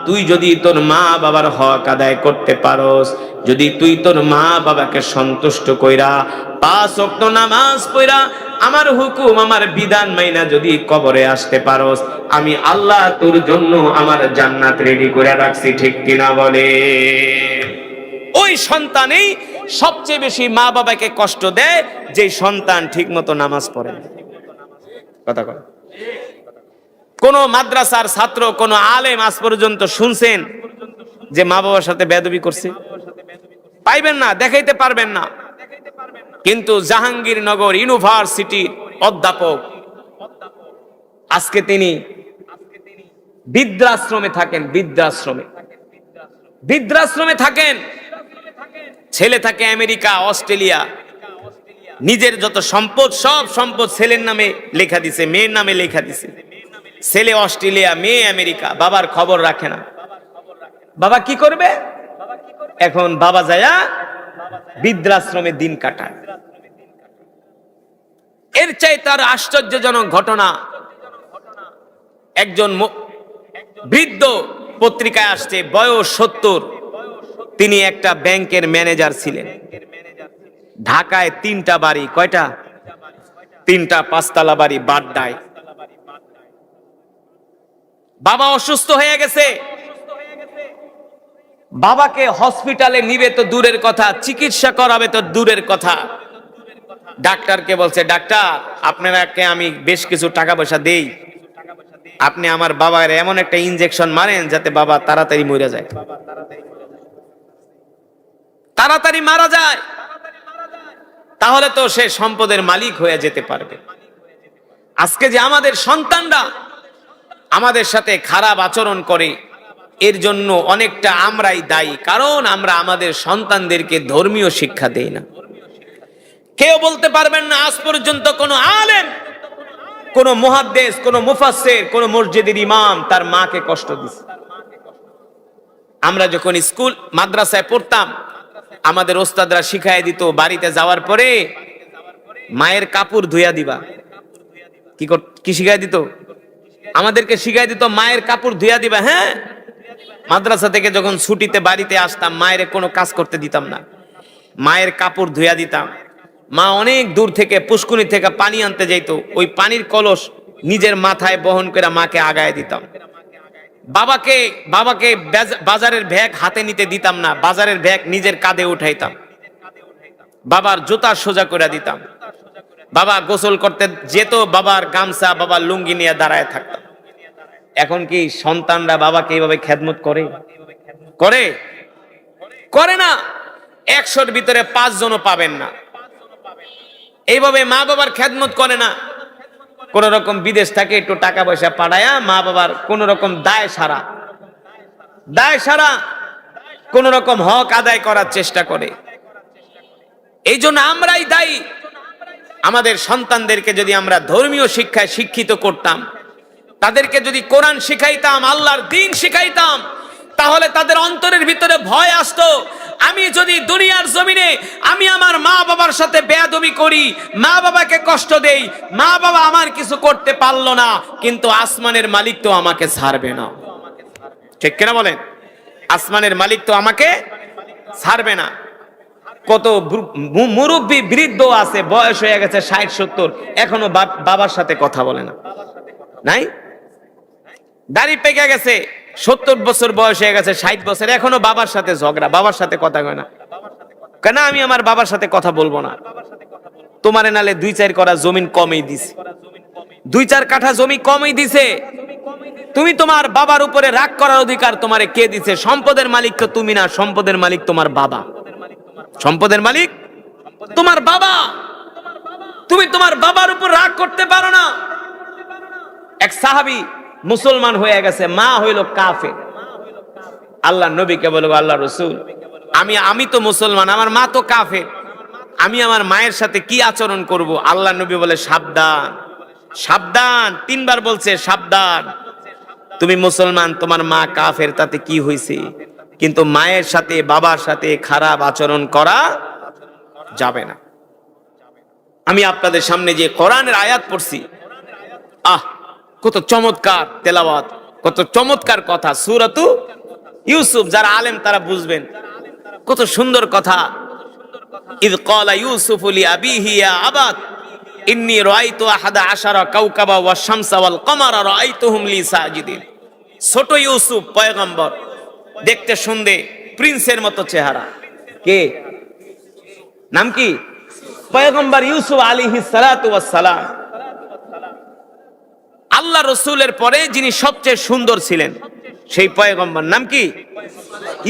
তুই যদি তোর মা বাবার হক আদায় করতে পারোস, যদি তুই তোর মা বাবাকে সন্তুষ্ট কইরা 5 ওয়াক্ত নামাজ পড়া, আমার হুকুম, আমার বিধান মাইনা যদি কবরে আসতে পারোস, আমি আল্লাহ তোর জন্য আমার জান্নাত রেডি করে রাখছি। ঠিক কিনা বলে? ওই সন্তানই সবচেয়ে বেশি মা বাবাকে কষ্ট দেয়, যে সন্তান ঠিক মতো নামাজ পড়ে না। কথা কয়? কোন মাদ্রাসার ছাত্র, কোন আলেম আজ পর্যন্ত শুনছেন যে মা বাবার সাথে বেয়াদবি করছে? পাইবেন না, দেখাইতে পারবেন না। কিন্তু জাহাঙ্গীরনগর ইউনিভার্সিটির অধ্যাপক, আজকে তিনি বৃদ্ধাশ্রমে থাকেন, বৃদ্ধাশ্রমে থাকেন। ছেলে থাকে আমেরিকা, অস্ট্রেলিয়া, নিজের যত সম্পদ, সব সম্পদ ছেলের নামে লেখা দিছে, মেয়ের নামে লেখা দিছে। ছেলে অস্ট্রেলিয়া, মেয়ে আমেরিকা, বাবার খবর রাখে না। বাবা কি করবে এখন? বাবা যায়া বৃদ্ধাশ্রমে দিন কাটায়। এর চাই তার আশ্চর্যজনক ঘটনা, একজন বৃদ্ধ পত্রিকায় আসছে, বয়স 70, তিনি একটা ব্যাংকের ম্যানেজার ছিলেন। ঢাকায় 3টা বাড়ি, কয়টা? 3টা 5তলা বাড়ি বাড্ডায়। বাবা অসুস্থ হয়ে গেছে, বাবাকে হসপিটালে নিবে তো দূরের কথা, চিকিৎসা করাবে তো দূরের কথা। ডাক্তারকে বলছে, ডাক্তার, আপনাকে আমি বেশ কিছু টাকা পয়সা দেই, আপনি আমার বাবার এমন একটা ইনজেকশন মারেন যাতে বাবা তাড়াতাড়ি মরে যায়। তাড়াতাড়ি মারা যায়, তাহলে তো সে সম্পদের মালিক হয়ে যেতে পারবে। আজকে যে আমাদের সন্তানরা আমাদের সাথে খারাপ আচরণ করে, এর জন্য অনেকটা আমরাই দায়ী, কারণ আমরা আমাদের সন্তানদেরকে ধর্মীয় শিক্ষা দেই না। কেউ বলতে পারবেন না আজ পর্যন্ত কোন আলেম, কোন মুহাদ্দিস, কোন মুফাসসির, কোন মসজিদের ইমাম তার মাকে কষ্ট দিছে। আমরা যখন স্কুল মাদ্রাসায় পড়তাম, আমাদের ওস্তাদরা শিখাই দিত বাড়িতে যাওয়ার পরে মায়ের কাপড় ধুইয়া দিবা। কি শিখাই দিত? আমাদেরকে শিখাই দিত মায়ের কাপড় ধুইয়া দিবা। হ্যাঁ, মাদ্রাসা থেকে যখন ছুটিতে বাড়িতে আসতাম, মায়ের কোনো কাজ করতে দিতাম না, মায়ের কাপড় ধুইয়া দিতাম। মা অনেক দূর থেকে পুষ্কুনি থেকে পানি আনতে যাইতো, ওই পানির কলস নিজের মাথায় বহন করে মাকে আগায় দিতাম। বাবাকে বাজারের ব্যাগ হাতে নিতে দিতাম না, বাজারের ব্যাগ নিজের কাঁধে উঠাইতাম। বাবার জুতা সোজা করে দিতাম। বাবা গোসল করতে যেত, বাবার গামছা, বাবার লুঙ্গি নিয়ে দাঁড়ায় থাকতাম। এখন কি সন্তানরা বাবাকে এইভাবে খেদমত করে? করে না। 100-র ভিতরে 5 জনও পাবেন না এইভাবে মা বাবার খেদমত করে না। কোন রকম বিদেশ থেকে একটু টাকা পয়সা পাঠায়া মা বাবার কোন রকম দায় সারা কোন রকম হক আদায় করার চেষ্টা করে। এই জন্য আমরাই দায়ী। আমাদের সন্তানদেরকে যদি আমরা ধর্মীয় শিক্ষায় শিক্ষিত করতাম, তাদেরকে যদি কোরআন শিখাইতাম, আল্লাহর দ্বীন শিখাইতাম, তাহলে তাদের অন্তরের ভিতরে ভয় আসতো। আমি যদি দুনিয়ার জমিনে আমি আমার মা বাবার সাথে বেয়াদবি করি, মা বাবাকে কষ্ট দেই, মা বাবা আমার কিছু করতে পারলো না, কিন্তু আসমানের মালিক তো আমাকে ছাড়বে না। ঠিক কিনা বলেন? আসমানের মালিক তো আমাকে ছাড়বে না। কত মুরব্বী বৃদ্ধ আছে, বয়স হয়ে গেছে 60-70, এখনো বাবার সাথে কথা বলে না। নাই? দাড়ি পেকে গেছে, 70 বছর বয়স হয়ে গেছে, 60 বছর, এখনো বাবার সাথে ঝগড়া, বাবার সাথে কথা কয় না। কেন? আমি আমার বাবার সাথে কথা বলবো না। তোমারে নালে 2-4 করা জমিন কমই দিছে, 2-4 কাঠা জমি কমই দিছে। তুমি তোমার বাবার উপরে রাগ করার অধিকার তোমারে কে দিছে? সম্পদের মালিক তো তুমি না, সম্পদের মালিক তোমার বাবা। সম্পদের মালিক তোমার বাবা। তুমি তোমার বাবার উপর রাগ করতে পারো না। এক সাহাবী মুসলমান হয়ে গেছে, মা হইল কাফের। আল্লাহ নবীকে বলবো, আল্লাহ রাসূল, আমি তো মুসলমান, আমার মা তো কাফের, আমি আমার মায়ের সাথে কি আচরণ করব? আল্লাহ নবী বলে, সাবধান, সাবধান। 3 বার বলছে সাবধান। তুমি মুসলমান, তোমার মা কাফের, তাতে কি হয়েছে? কিন্তু মায়ের সাথে বাবার সাথে খারাপ আচরণ করা যাবে না। আমি আপনাদের সামনে যে কোরআনের আয়াত পড়ছি, কত চমৎকার তেলাওয়াত, কত চমৎকার কথা। সূরাতু ইউসুফ, যারা আলেম তারা বুঝবেন, কত সুন্দর কথা। ইয ক্বালা ইউসুফু লিআবিহি ইয়া আবাত ইন্নী রাআইতু আহাদা আশারা কাওকাবা ওয়াশ শামসা ওয়াল কমারা রাআইতুহুম লি সাজিদিন। ছোট ইউসুফ পয়গম্বর, দেখতে শুনতে প্রিন্সের মতো চেহারা। কে? নাম কি? পয়গম্বর ইউসুফ আলাইহিস সালাতু ওয়াস সালাম। আল্লাহ রাসূলের পরে যিনি সবচেয়ে সুন্দর ছিলেন, সেই পয়গম্বর নাম কি?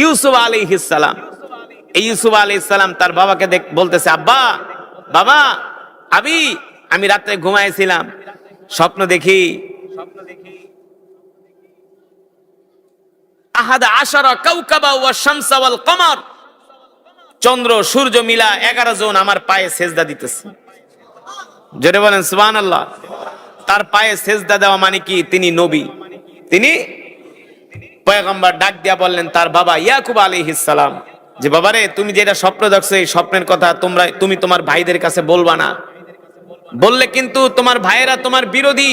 ইউসুফ আলাইহিস সালাম। এই ইউসুফ আলাইহিস সালাম তার বাবাকে বলতেছে, আব্বা, বাবা, আমি রাতে ঘুমাইছিলাম, স্বপ্ন দেখি আহাদা আশারা কাওকাবা ওয়াশ শামসা ওয়াল কমার, চন্দ্র সূর্য মিলা 11 জন আমার পায়ে সেজদা দিতেছে। জোরে বলেন সুবহানাল্লাহ। তার পায়ে সেজদা দেওয়া মানে কি? তিনি নবী, তিনি পয়গম্বর। ডাক দিয়া বললেন তার বাবা ইয়াকুব আলাইহিস সালাম, যে বাবারে, তুমি যেটা স্বপ্ন দেখছো, এই স্বপ্নের কথা তুমি তোমার ভাইদের কাছে বলবা না। বললে কিন্তু তোমার ভাইয়েরা তোমার বিরোধী,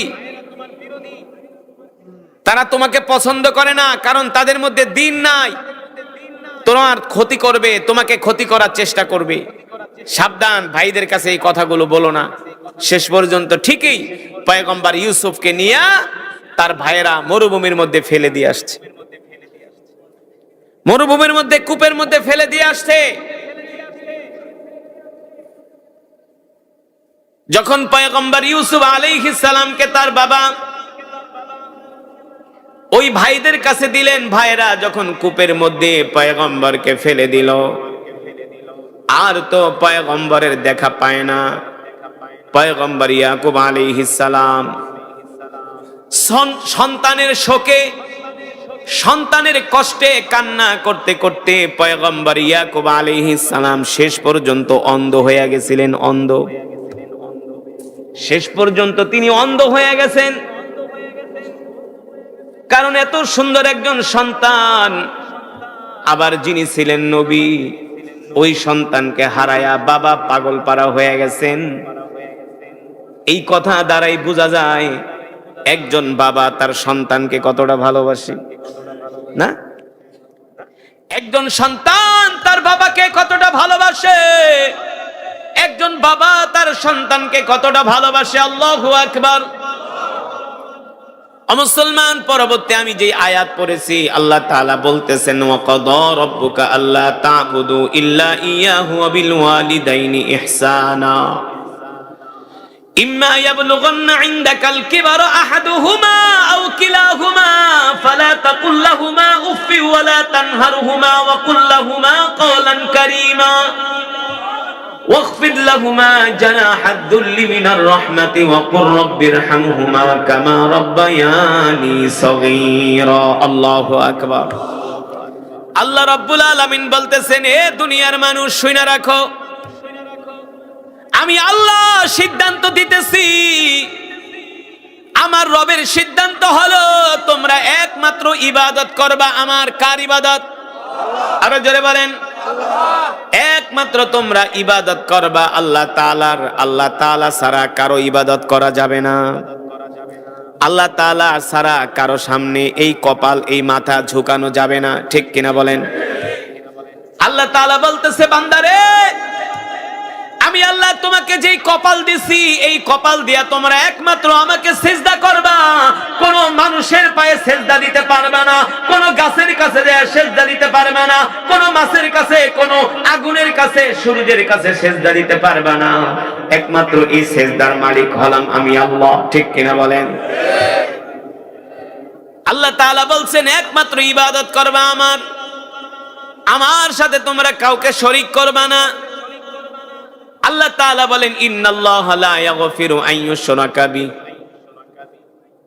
তারা তোমাকে পছন্দ করে না, কারণ তাদের মধ্যে দ্বীন নাই, তোমার ক্ষতি করবে, তোমাকে ক্ষতি করার চেষ্টা করবে। সাবধান, ভাইদের কাছে এই কথাগুলো বলো না। শেষ পর্যন্ত ঠিকই পয়গম্বর ইউসুফকে নিয়ে তার ভাইয়েরা মরুভূমির মধ্যে ফেলে দিয়ে আসছে, মরুভূমির মধ্যে, কূপের মধ্যে ফেলে দিয়ে আসছে। যখন পয়গম্বর ইউসুফ আলাইহিস সালামকে তার বাবা ওই ভাইদের কাছে দিলেন, ভাইরা যখন কূপের মধ্যে পয়গম্বরকে ফেলে দিল, আর তো পয়গম্বরের দেখা পায় না। পয়গম্বর ইয়াকুব আলাইহিস সালাম সন্তানের শোকে, সন্তানের কষ্টে কান্না করতে করতে পয়গম্বর ইয়াকুব আলাইহিস সালাম শেষ পর্যন্ত অন্ধ হয়ে গেছিলেন। অন্ধ, শেষ পর্যন্ত তিনি অন্ধ হয়ে গেছেন। কারণ এত সুন্দর একজন সন্তান, আবার যিনি ছিলেন নবী, ওই সন্তানকে হারায়া বাবা পাগল পারা হয়ে গেছেন। এই কথা দ্বারাই বোঝা যায় একজন বাবা তার সন্তানকে কতটা ভালোবাসে, না? একজন সন্তান তার বাবাকে কতটা ভালোবাসে, একজন বাবা তার সন্তানকে কতটা ভালোবাসে। আল্লাহু আকবার। মুসলমান, পরবর্তী আমি যে আয়াত পড়েছি, আল্লাহ তাআলা বলতেছেন ওয়া কাদা রাব্বুকা আল্লা তা'বুদু ইল্লা ইয়াহু ওয়া বিল ওয়ালিদাইনি ইহসানা ইম্মা ইয়াবলুগান্না ইনদাকাল কিবারা আহাদুহুমা আও কিলাহুমা ফালা তাকুল লাহুমা উফফি ওয়া লা তানহারহুমা ওয়া কুল লাহুমা কওলান কারীমা واخفض لهما جناح الذل من الرحمة وقل رب ارحمهما كما ربياني صغيرا الله أكبر। আল্লাহ রাব্বুল আলামিন বলতেছেন, এ দুনিয়ার মানুষ শুনে রাখো, আমি আল্লাহ সিদ্ধান্ত দিতেছি, আমার রবের সিদ্ধান্ত হলো তোমরা একমাত্র ইবাদত করবা আমার। কার ইবাদত? আরো জোরে বলেন। একমাত্র তোমরা ইবাদত করবা আল্লাহ তাআলার। আল্লাহ তাআলা ছাড়া কারো ইবাদত করা যাবে না। আল্লাহ তাআলা ছাড়া কারো সামনে এই কপাল, এই মাথা ঝুঁকানো যাবে না। ঠিক কিনা বলেন? আল্লাহ তাআলা বলতেছে, বান্দারে, আমি আল্লাহ তোমাকে যেই কপাল দিছি, এই কপাল দিয়া তোমরা একমাত্র আমাকে সিজদা করবা। কোন মানুষের পায়ে সিজদা দিতে পারবে না, কোন গাছের কাছে সিজদা দিতে পারবে না, কোন মাছের কাছে, কোন আগুনের কাছে, সূর্যের কাছে সিজদা দিতে পারবে না। একমাত্র এই সিজদার মালিক হলাম আমি আল্লাহ। ঠিক কিনা বলেন? আল্লাহ তাআলা বলছেন একমাত্র ইবাদত করবা আমার, আমার সাথে তোমরা কাউকে শরীক করবা না। আল্লাহ তাআলা বলেন, ইন্নাল্লাহা লা ইয়াগফিরু আন ইউশরাকা বি,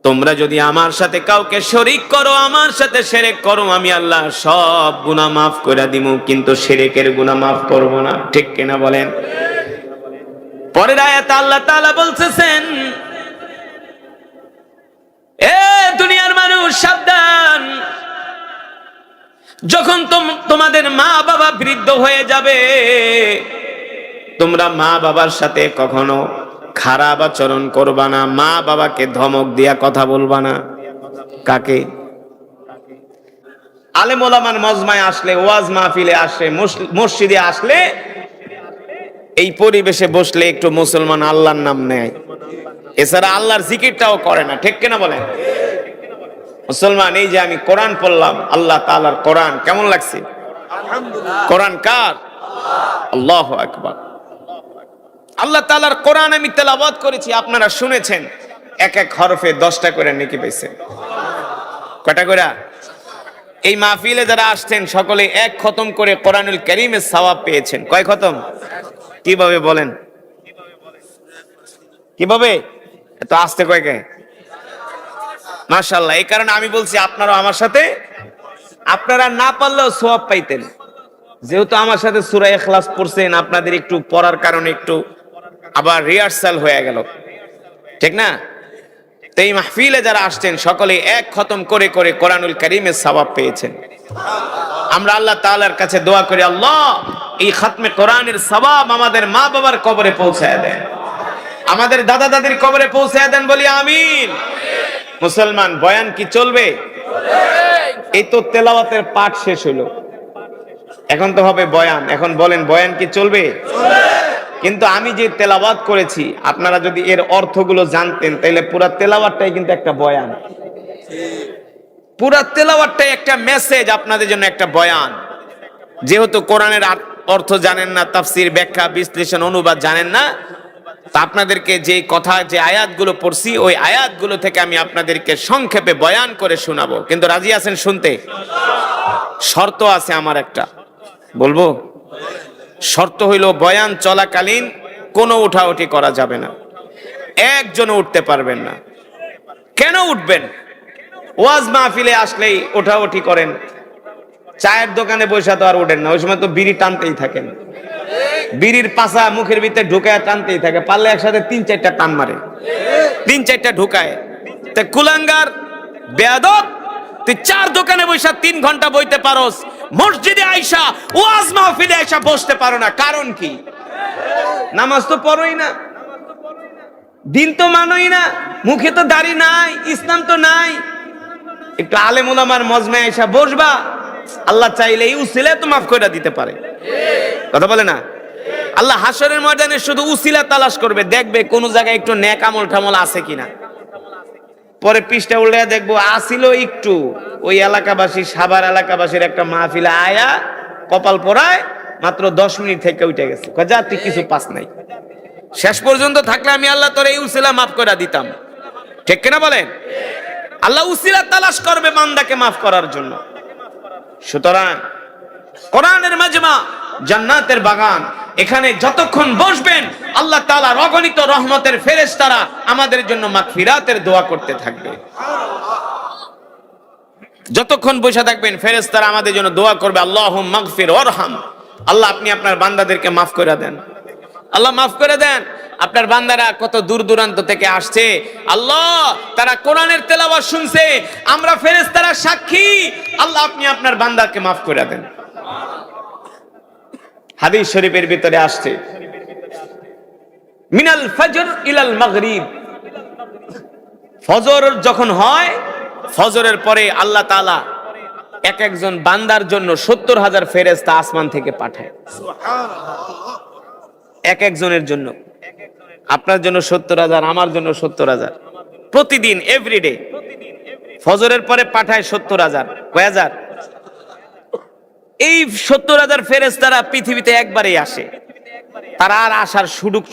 তোমরা যদি আমার সাথে কাউকে শরীক করো, আমার সাথে শিরক করো, আমি আল্লাহ সব গুনাহ মাফ করে দিব, কিন্তু শিরকের গুনাহ মাফ করব না। ঠিক কিনা বলেন? পরের আয়াতে আল্লাহ তাআলা বলতেছেন, এ দুনিয়ার মানুষ সাবধান, যখন তোমাদের মা বাবা বৃদ্ধ হয়ে যাবে, তোমরা মা বাবার সাথে কখনো খারাপ আচরণ করবা না, মা বাবাকে ধমক দিয়া কথা বলবা না। কাকে? আলেম ওলামার মজমায় আসলে, ওয়াজ মাহফিলে আসলে, মসজিদে আসলে, এই পরিবেশে বসলে একটু মুসলমান আল্লাহর নাম নেয়, এছাড়া আল্লাহর জিকিরটাও করে না। ঠিক কিনা বলেন? মুসলমান, এই যে আমি কোরআন পড়লাম, আল্লাহ তাআলার কোরআন, কেমন লাগছে? আলহামদুলিল্লাহ। কোরআন কার? আল্লাহু আকবার। আল্লাহ তাআলার কোরআন আমি তেলাওয়াত করেছি, আপনারা শুনেছেন, এক এক হরফে 10টা করে নেকি পাইছেন। কয়টা করে? এই মাহফিলে যারা আসছেন সকলে এক খতম করে কোরআনুল কারীমের সওয়াব পেয়েছেন। কয় খতম? কিভাবে বলেন? কিভাবে? এত আস্তে কয় কে? মাশাআল্লাহ। এই কারণে আমি বলছি আপনারা আমার সাথে, আপনারা না পারলেও সওয়াব পাইতেন। যেহেতু আমার সাথে সূরা ইখলাস পড়ছেন, আপনাদের একটু পড়ার কারণে একটু আবার রিহার্সাল হয়ে গেল, ঠিক না? তো এই মাহফিলে যারা আসছেন সকলে এক খতম করে করে কোরআনুল কারীমের সওয়াব পেয়েছেন। আমরা আল্লাহ তাআলার কাছে দোয়া করি, আল্লাহ এই খাতমে কোরআনের সওয়াব আমাদের মা বাবার কবরে পৌঁছায় দেন, আমাদের দাদা দাদির কবরে পৌঁছায় দেন, বলি আমিন। মুসলমান, বয়ান কি চলবে? এই তো তেলাওয়াতের পাঠ শেষ হলো, এখন তো হবে বয়ান। এখন বলেন, বয়ান কি চলবে? কিন্তু আমি যে তেলাওয়াত করেছি, আপনারা যদি এর অর্থগুলো জানতেন, তাহলে পুরা তেলাওয়াতটাই কিন্তু একটা বয়ান, পুরা তেলাওয়াতটাই একটা মেসেজ, আপনাদের জন্য একটা বয়ান। যেহেতু কোরআনের অর্থ জানেন না, তাফসীর, ব্যাখ্যা, বিশ্লেষণ, অনুবাদ জানেন না, তা আপনাদেরকে যে কথা, যে আয়াতগুলো পড়ছি, ওই আয়াতগুলো থেকে আমি আপনাদেরকে সংক্ষেপে বয়ান করে শোনাবো। কিন্তু রাজি আছেন শুনতে? শর্ত আছে আমার একটা, বলবো? শর্ত হইল বয়ান চলাকালীন কোনো উঠাউঠি করা যাবে না, একজনও উঠতে পারবেন না। কেন উঠবেন? ওয়াজ মাহফিলে আসলেই ওঠাউঠি করেন, চায়ের দোকানে বসে তো আর উঠেন না, ওই সময় তো বিড়ি টানতেই থাকেন, বিড়ির পাশা মুখের ভিতরে ঢুকায় টানতেই থাকে, পারলে একসাথে 3-4টা টান মারে, 3-4টা ঢুকায়। তা কুলাঙ্গার বেয়াদব, তুই 4 দোকানে বসে 3 ঘন্টা বইতে পারোস, মসজিদে আইসা ওয়াজ মাহফিলে আইসা বসতে পারো না, কারণ কি? নামাজ তো পড়োই না, দিন তো মানোই না, মুখে তো দাড়ি নাই, ইসলাম তো নাই। একটু আলেম ওলামার মজমায় আইসা বসবা, আল্লাহ চাইলে এই উসিলা তো মাফ করে দিতে পারে। কথা বলে না? আল্লাহ হাসরের ময়দানে শুধু উসিলা তালাশ করবে, দেখবে কোন জায়গায় একটু নেক আমল ঠামল আছে কিনা। পরে পৃষ্ঠা উল্টে দেখবো আসিল একটু, ওই এলাকাবাসী, সাভার এলাকাবাসীর একটা মাহফিলে আয়া কপাল পরায় মাত্র 10 মিনিট থেকে উঠে গেছে, যা তুই কিছু পাস নাই। শেষ পর্যন্ত থাকলে আমি আল্লাহ তোর এই উসিলা মাফ করে দিতাম, ঠিক কিনা বলেন? আল্লাহ উসিলা তালাশ করবে বান্দাকে মাফ করার জন্য। সুতরাং কোরআনের মাজমা জান্নাতের বাগান, এখানে যতক্ষণ বসবেন আল্লাহ তাআলার অগণিত রহমতের ফেরেশতারা আমাদের জন্য মাগফিরাতের দোয়া করতে থাকবে। যতক্ষণ বসে থাকবেন ফেরেশতারা আমাদের জন্য দোয়া করবে, আল্লাহুম্মা মাগফির ওয়ারহাম, আল্লাহ আপনি আপনার বান্দাদেরকে মাফ করে দেন, আল্লাহ মাফ করে দেন। আপনার বান্দারা কত দূর দূরান্ত থেকে আসছে, আল্লাহ তারা কোরআনের তেলাওয়াত শুনছে, আমরা ফেরেশতারা সাক্ষী, আল্লাহ আপনি আপনার বান্দাকে মাফ করে দেন। হাদিস শরীফের ভিতরে আসছে, মিনাল ফজর ইলাল মাগরিব, ফজর যখন হয়, ফজরের পরে আল্লাহ তাআলা এক একজন বান্দার জন্য 70,000 ফেরেশতা আসমান থেকে পাঠায়। এক একজনের জন্য, আপনার জন্য 70,000, আমার জন্য 70,000, প্রতিদিন এভরিডে ফজরের পরে পাঠায় 70,000। কয় হাজার? এই 70,000 ফেরেশতারা পৃথিবীতে একবারই আসে, তারা আর আসার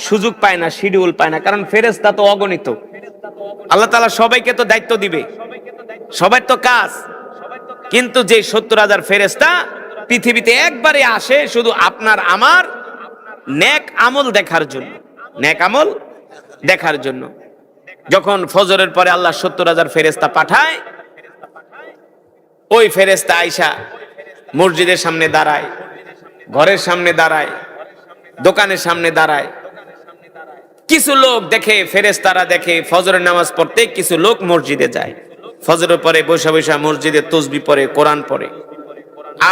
সুযোগ পায় না, শিডিউল পায় না, কারণ ফেরেশতা তো অগণিত। আল্লাহ তাআলা সবাইকে তো দায়িত্ব দিবে, সবার তো কাজ, কিন্তু যে 70,000 ফেরেশতা পৃথিবীতে একবারে আসে শুধু আপনার আমার নেক আমল দেখার জন্য, নেক আমল দেখার জন্য। যখন ফজরের পরে আল্লাহ 70,000 ফেরেশতা পাঠায়, ওই ফেরেশতা আয়েশা মসজিদের সামনে দাঁড়ায়, ঘরের সামনে দাঁড়ায়, দোকানের সামনে দাঁড়ায়। কিছু লোক দেখে, ফেরেশতারা দেখে ফজরের নামাজ পড়তে কিছু লোক মসজিদে যায়, ফজরের পরে বসে বসে মসজিদে তাসবিহ পড়ে, কোরআন পড়ে।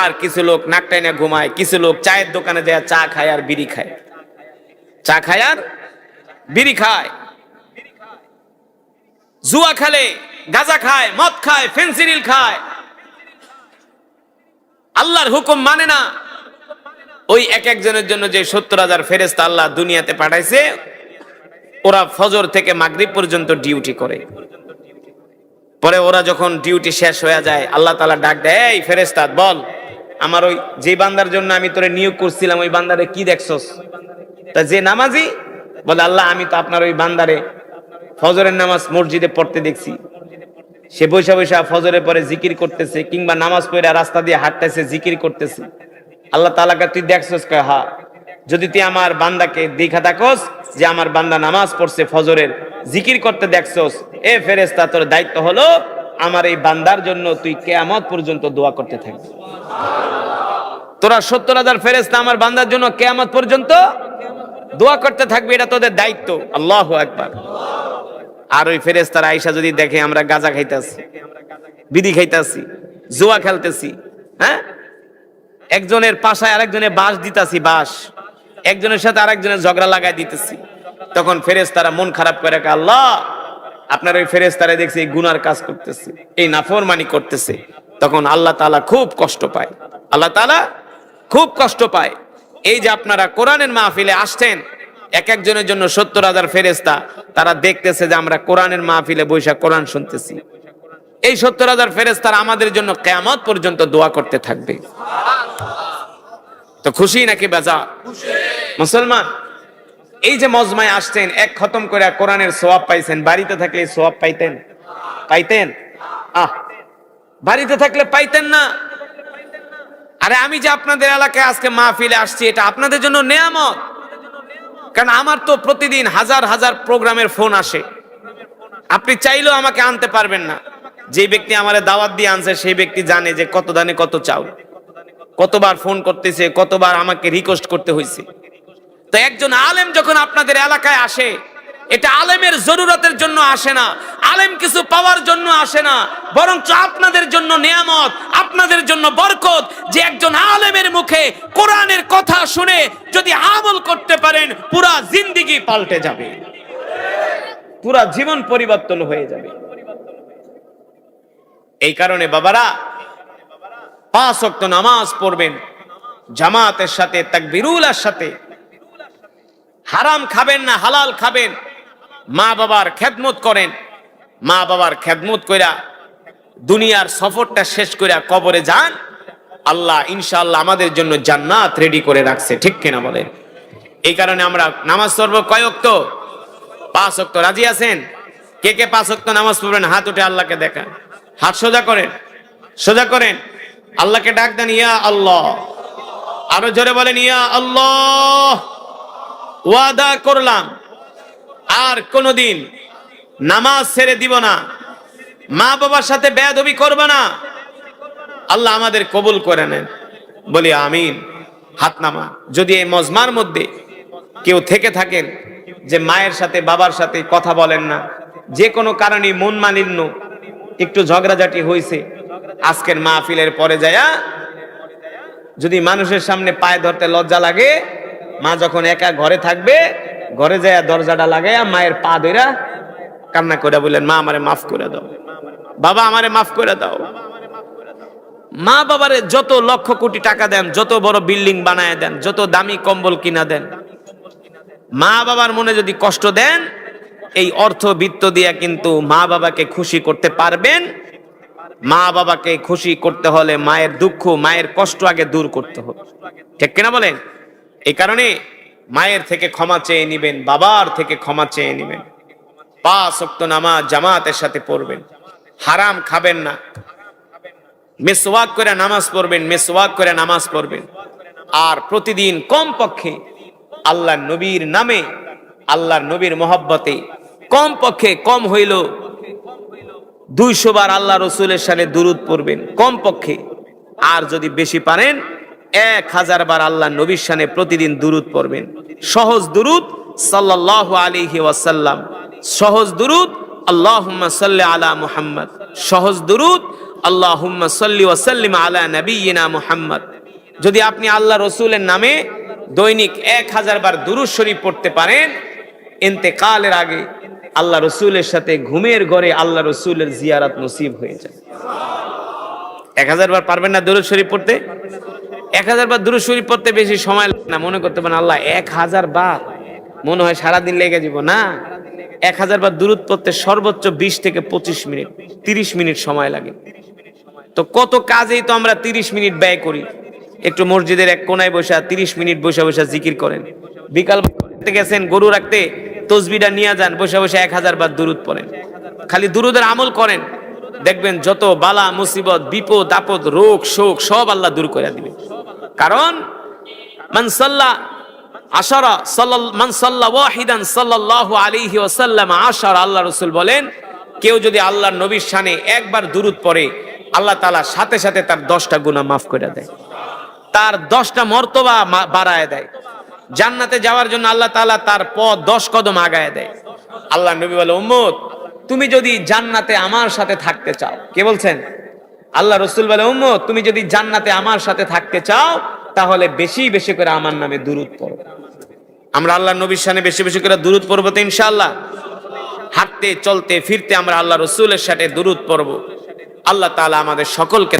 আর কিছু লোক নাক টাইনা ঘুমায়, কিছু লোক চায়ের দোকানে যায় চা খায় আর বিড়ি খায়, চা খায় আর বিড়ি খায়, জুয়া খেলে, গাঁজা খায়, মদ খায়, ফেন্সিডিল খায়, আল্লাহর হুকুম মানে না। ওই এক একজনের জন্য যে 70,000 ফেরেশতা আল্লাহ দুনিয়াতে পাঠাইছে, ওরা ফজর থেকে মাগরিব পর্যন্ত ডিউটি করে। পরে ওরা যখন ডিউটি শেষ হয়ে যায়, আল্লাহ তাআলা ডাক দেয়, এই ফেরেশতা বল, আমার ওই যে বান্দার জন্য আমি তোরে নিয়োগ করছিলাম, ওই বান্দারে কি দেখছস? তা যে নামাজি বলে, আল্লাহ আমি তো আপনার ওই বান্দারে ফজরের নামাজ মসজিদে পড়তে দেখছি, সে বৈশা বৈশা ফজরের পরে জিকির করতেছে, কিংবা নামাজ পড়ে রাস্তা দিয়ে হাঁটতেছে, জিকির করতেছে। আল্লাহ তাআলাকে তুই দেখছস? কয় হ্যাঁ। যদি তুই আমার বান্দাকে দেখা থাকস যে আমার বান্দা নামাজ পড়ছে, ফজরের জিকির করতে দেখছস, এ ফেরেশতা তোর দায়িত্ব হলো আমার এই বান্দার জন্য তুই কিয়ামত পর্যন্ত দোয়া করতে থাকবি। তোরা 70,000 ফেরেশতা আমার বান্দার জন্য কিয়ামত পর্যন্ত দোয়া করতে থাকবি, এটা তোদের দায়িত্ব। আল্লাহু আকবার। আর ওই ফেরেশতারা আয়েশা যদি দেখে আমরা গাঁজা খাইতেছি, বিড়ি খাইতেছি, জুয়া খেলতেছি, হ্যাঁ, একজনের পাশায় আরেকজনের বাঁশ দিতেছি, বাঁশ একজনের সাথে আরেকজনের ঝগড়া লাগাই দিতেছি, তখন ফেরেশতারা মন খারাপ করে, আল্লাহ আপনার ওই ফেরেশতারা দেখছি এই গুনার কাজ করতেছে, এই নাফরমানি করতেছে। তখন আল্লাহ তাআলা খুব কষ্ট পায়, আল্লাহ তাআলা খুব কষ্ট পায়। এই যে আপনারা কোরআনের মাহফিলে আসছেন, এক একজনের জন্য 70,000 ফেরেশতা, তারা দেখতেছে যে আমরা কোরআনের মাহফিলে বৈশা কোরআন শুনতেছি। এই 70,000 ফেরেশতারা আমাদের জন্য কিয়ামত পর্যন্ত দোয়া করতে থাকবে। তো খুশি নাকি বেজার? মুসলমান, এই যে মজমায় আসছেন, এক খতম করে কোরআনের সওয়াব পাইছেন, বাড়িতে থাকলে সওয়াব পাইতেন? পাইতেন? বাড়িতে থাকলে পাইতেন না। আরে আমি যে আপনাদের এলাকায় আজকে মাহফিলে আসছি, এটা আপনাদের জন্য নেয়ামত। কারণ আমার তো প্রতিদিন হাজার হাজার প্রোগ্রামের ফোন আসে, আপনি চাইলেও আমাকে আনতে পারবেন না। যে ব্যক্তি আমারে দাওয়াত দিয়ে আনছে সেই ব্যক্তি জানে যে কত দানে কত চাও, কতবার ফোন করতেছে, কতবার আমাকে রিকোয়েস্ট করতে হয়েছে। তো একজন আলেম যখন আপনাদের এলাকায় আসে, এটা আলেমের জরুরতের জন্য আসে না, আলেম কিছু পাওয়ার জন্য আসে না, বরং আপনাদের জন্য নিয়ামত, আপনাদের জন্য বরকত, যে একজন আলেমের মুখে কোরআনের কথা শুনে যদি আমল করতে পারেন, পুরা জিন্দেগি পাল্টে যাবে, পুরা জীবন পরিবর্তন হয়ে যাবে। এই কারণে বাবারা 5 ওয়াক্ত নামাজ পড়বেন জামাতের সাথে, তাকবীরুলের সাথে। হারাম খাবেন না, হালাল খাবেন। মা বাবার খেদমত করেন, মা বাবার খেদমত কইরা দুনিয়ার সফরটা শেষ কইরা কবরে যান, আল্লাহ ইনশাআল্লাহ আমাদের জন্য জান্নাত রেডি করে রাখছে, ঠিক কিনা বলেন? এই কারণে আমরা নামাজ পড়ব কয় ওয়াক্ত? 5 ওয়াক্ত। রাজি আছেন? কে কে 5 ওয়াক্ত নামাজ পড়বেন? হাত উঠে আল্লাহকে দেখান, হাত সোজা করেন, সোজা করেন, আল্লাহকে ডাক দেন, ইয়া আল্লাহ। আরো জোরে বলেন, ইয়া আল্লাহ। ওয়াদা করলাম আর কোনদিন নামাজ ছেড়ে দিব না, মা বাবার সাথে বেয়াদবি করব না। আল্লাহ আমাদের কবুল করে নেন, বলি আমিন। হাত নামা। যদি এই মজমার মধ্যে কেউ থেকে থাকেন যে মায়ের সাথে বাবার সাথে কথা বলেন না, যে কোনো কারণে মন মালিন্য, একটু ঝগড়াঝাটি হয়েছে, আজকের মাহফিলের পরে যায়া যদি মানুষের সামনে পায়ে ধরতে লজ্জা লাগে, মা যখন একা ঘরে থাকবে, ঘরে যায় দরজাটা লাগাইয়া মায়ের পা ধইরা কান্না করে বললেন, মা আমারে মাফ করে দাও, বাবা আমারে মাফ করে দাও। মা বাবারে যত লক্ষ কোটি টাকা দেন, যত বড় বিল্ডিং বানায় দেন, যত দামি কম্বল কিনা দেন, মা বাবার মনে যদি কষ্ট দেন, এই অর্থ বিত্ত দিয়া কিন্তু মা বাবাকে খুশি করতে পারবেন? মা বাবাকে খুশি করতে হলে মায়ের দুঃখ, মায়ের কষ্ট আগে দূর করতে হবে, ঠিক কিনা বলেন? এই কারণে মায়ের থেকে ক্ষমা চেয়ে নিবেন, বাবার থেকে ক্ষমা চেয়ে নিবেন। 5 ওয়াক্ত নামাজ জামাতের সাথে পড়বেন, হারাম খাবেন না, মিসওয়াক করে নামাজ পড়বেন, মিসওয়াক করে নামাজ পড়বেন। আর প্রতিদিন কমপক্ষে আল্লাহর নবীর নামে, আল্লাহর নবীর মহব্বতে কমপক্ষে, কম হইল 200 বার আল্লাহ রসুলের শানে দুরূদ পড়বেন কমপক্ষে। আর যদি বেশি পারেন 1000 বার আল্লাহ নবীর শানে প্রতিদিন দুরূদ পড়বেন। সহজ দুরূদ সাল্লাল্লাহু আলাইহি ওয়াসাল্লাম, সহজ দুরূদ আল্লাহুম্মা সাল্লি আলা মুহাম্মদ, সহজ দুরূদ আল্লাহুম্মা সাল্লি ওয়া সাল্লিম আলা নাবিয়িনা মুহাম্মদ। যদি আপনি আল্লাহ রসুলের নামে দৈনিক 1000 বার দুরূদ শরীফ পড়তে পারেন, ইন্তেকালের আগে আল্লাহ রসুলের সাথে ঘুমের ঘরে আল্লাহ রসুলের জিয়ারত নসিব হয়ে যায়। 1000 বার পারবেন না দুরূদ শরীফ পড়তে? 1000 বার দুরূদ শরীফ পড়তে বেশি সময় লাগে না। মনে করতে পারেন আল্লাহ 1000 বার, মনে হয় সারাদিন লেগে যাব। না, 1000 বার দুরূদ পড়তে সর্বোচ্চ 20 থেকে 25 মিনিট, 30 মিনিট সময় লাগে। তো কত কাজেই তো আমরা 30 মিনিট ব্যয় করি। একটু মসজিদের এক কোনায় বসে 30 মিনিট বসে বসে জিকির করেন। বিকাল গেছেন গরু রাখতে, তসবিটা নিয়ে যান, বসে বসে 1000 বার দুরূদ পড়েন। খালি দুরূদের আমল করেন, দেখবেন যত বালা মুসিবত, বিপদ আপদ, রোগ শোক সব আল্লাহ দূর করে দিবেন। কারণ মান সাল্লা আশারা মান সাল্লা ওয়াহিদান সাল্লাল্লাহু আলাইহি ওয়াসাল্লাম আশারা, আল্লাহ রাসূল বলেন, কেউ যদি আল্লাহর নবীর শানে একবার দুরূদ পড়ে, আল্লাহ তাআলা সাথে সাথে তার 10টা গুনাহ মাফ করে দেয়, তার 10টা মর্তবা বাড়ায় দেয়। জান্নাতে যাওয়ার জন্য আল্লাহ তাআলা তার পথ 10 কদম আগায় দেয়। আল্লাহ নবী বলে, উম্মত তুমি যদি জান্নাতে আমার সাথে থাকতে চাও, কে বলছেন? আল্লাহ রাসূল বলে, উম্মত তুমি যদি জান্নাতে আমার সাথে থাকতে চাও, তাহলে বেশি বেশি করে আমার নামে দুরূদ পড়ো। আমরা আল্লাহর নবীর শানে বেশি বেশি করে দুরূদ পড়বো তো ইনশাআল্লাহ। হাঁটতে চলতে ফিরতে আমরা আল্লাহ রাসূলের সাথে দুরূদ পড়বো। আল্লাহ তাআলা আমাদের সকলকে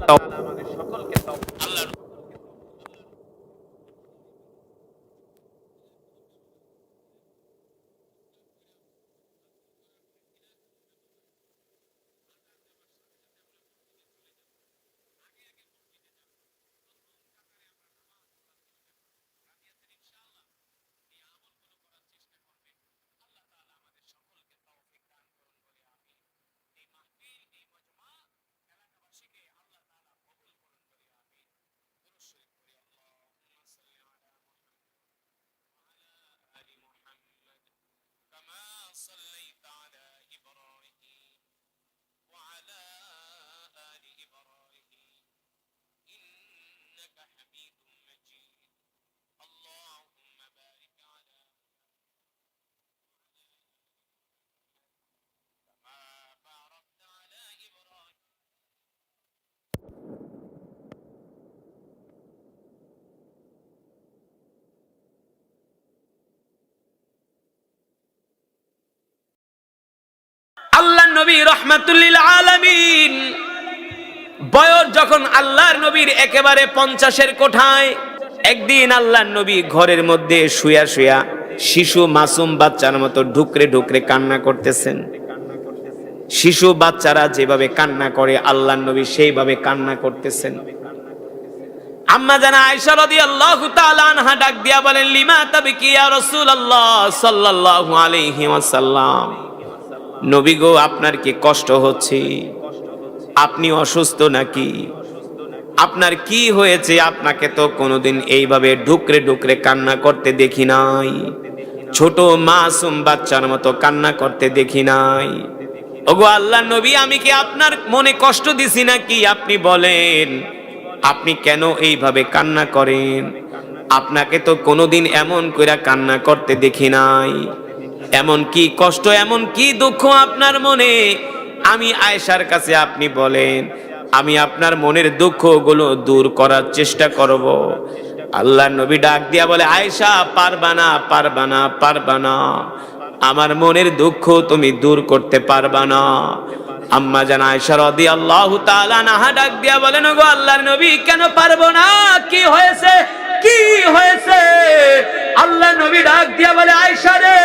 صليت على إبراهيم وعلى آل إبراهيم إنك حميد مجيد اللهم بارك على كما باركت على إبراهيم আল্লাহ নবী রাহমাতুল লিল আলামিন বয়স যখন আল্লাহর নবীর একেবারে 50-এর কোঠায়, একদিন আল্লাহর নবী ঘরের মধ্যে শুয়া শুয়া শিশু মাসুম বাচ্চার মতো ঢুকরে ঢুকরে কান্না করতেছেন। শিশু বাচ্চারা যেভাবে কান্না করে আল্লাহর নবী সেইভাবে কান্না করতেছেন। আম্মা জানা আয়েশা রাদিয়াল্লাহু তাআলা আনহা ডাক দিয়া বলেন, লিমা তাবকি ইয়া রাসূলুল্লাহ সাল্লাল্লাহু আলাইহি ওয়াসাল্লাম, নবী গো আপনার কি কষ্ট হচ্ছে? আপনি অসুস্থ নাকি? আপনার কি হয়েছে? আপনাকে তো কোনোদিন এইভাবে ঢুকরে ঢুকরে কান্না করতে দেখি নাই, ছোট মাসুম বাচ্চার মতো কান্না করতে দেখি নাই। ওগো আল্লাহর নবী, আমি কি আপনার মনে কষ্ট দিছি নাকি? আপনি বলেন, আপনি কেন এইভাবে কান্না করেন? আপনাকে তো কোনোদিন এমন কইরা কান্না করতে দেখি নাই। এমন কি কষ্ট, এমন কি দুঃখ আপনার মনে? আমি আয়েশার কাছে আপনি বলেন, আমি আপনার মনের দুঃখগুলো দূর করার চেষ্টা করব। আল্লাহর নবী ডাক দিয়া বলে, আয়েশা পারবা না, পারবা না, পারবা না, আমার মনের দুঃখ তুমি দূর করতে পারবা না। আম্মা জান আয়েশা রাদিয়াল্লাহু তাআলা আনহা ডাক দিয়া বলেন, ওগো আল্লাহর নবী কেন পারবো না? কি হয়েছে, কি হয়েছে? আল্লাহর নবী ডাক দিয়া বলে, আয়েশা রে,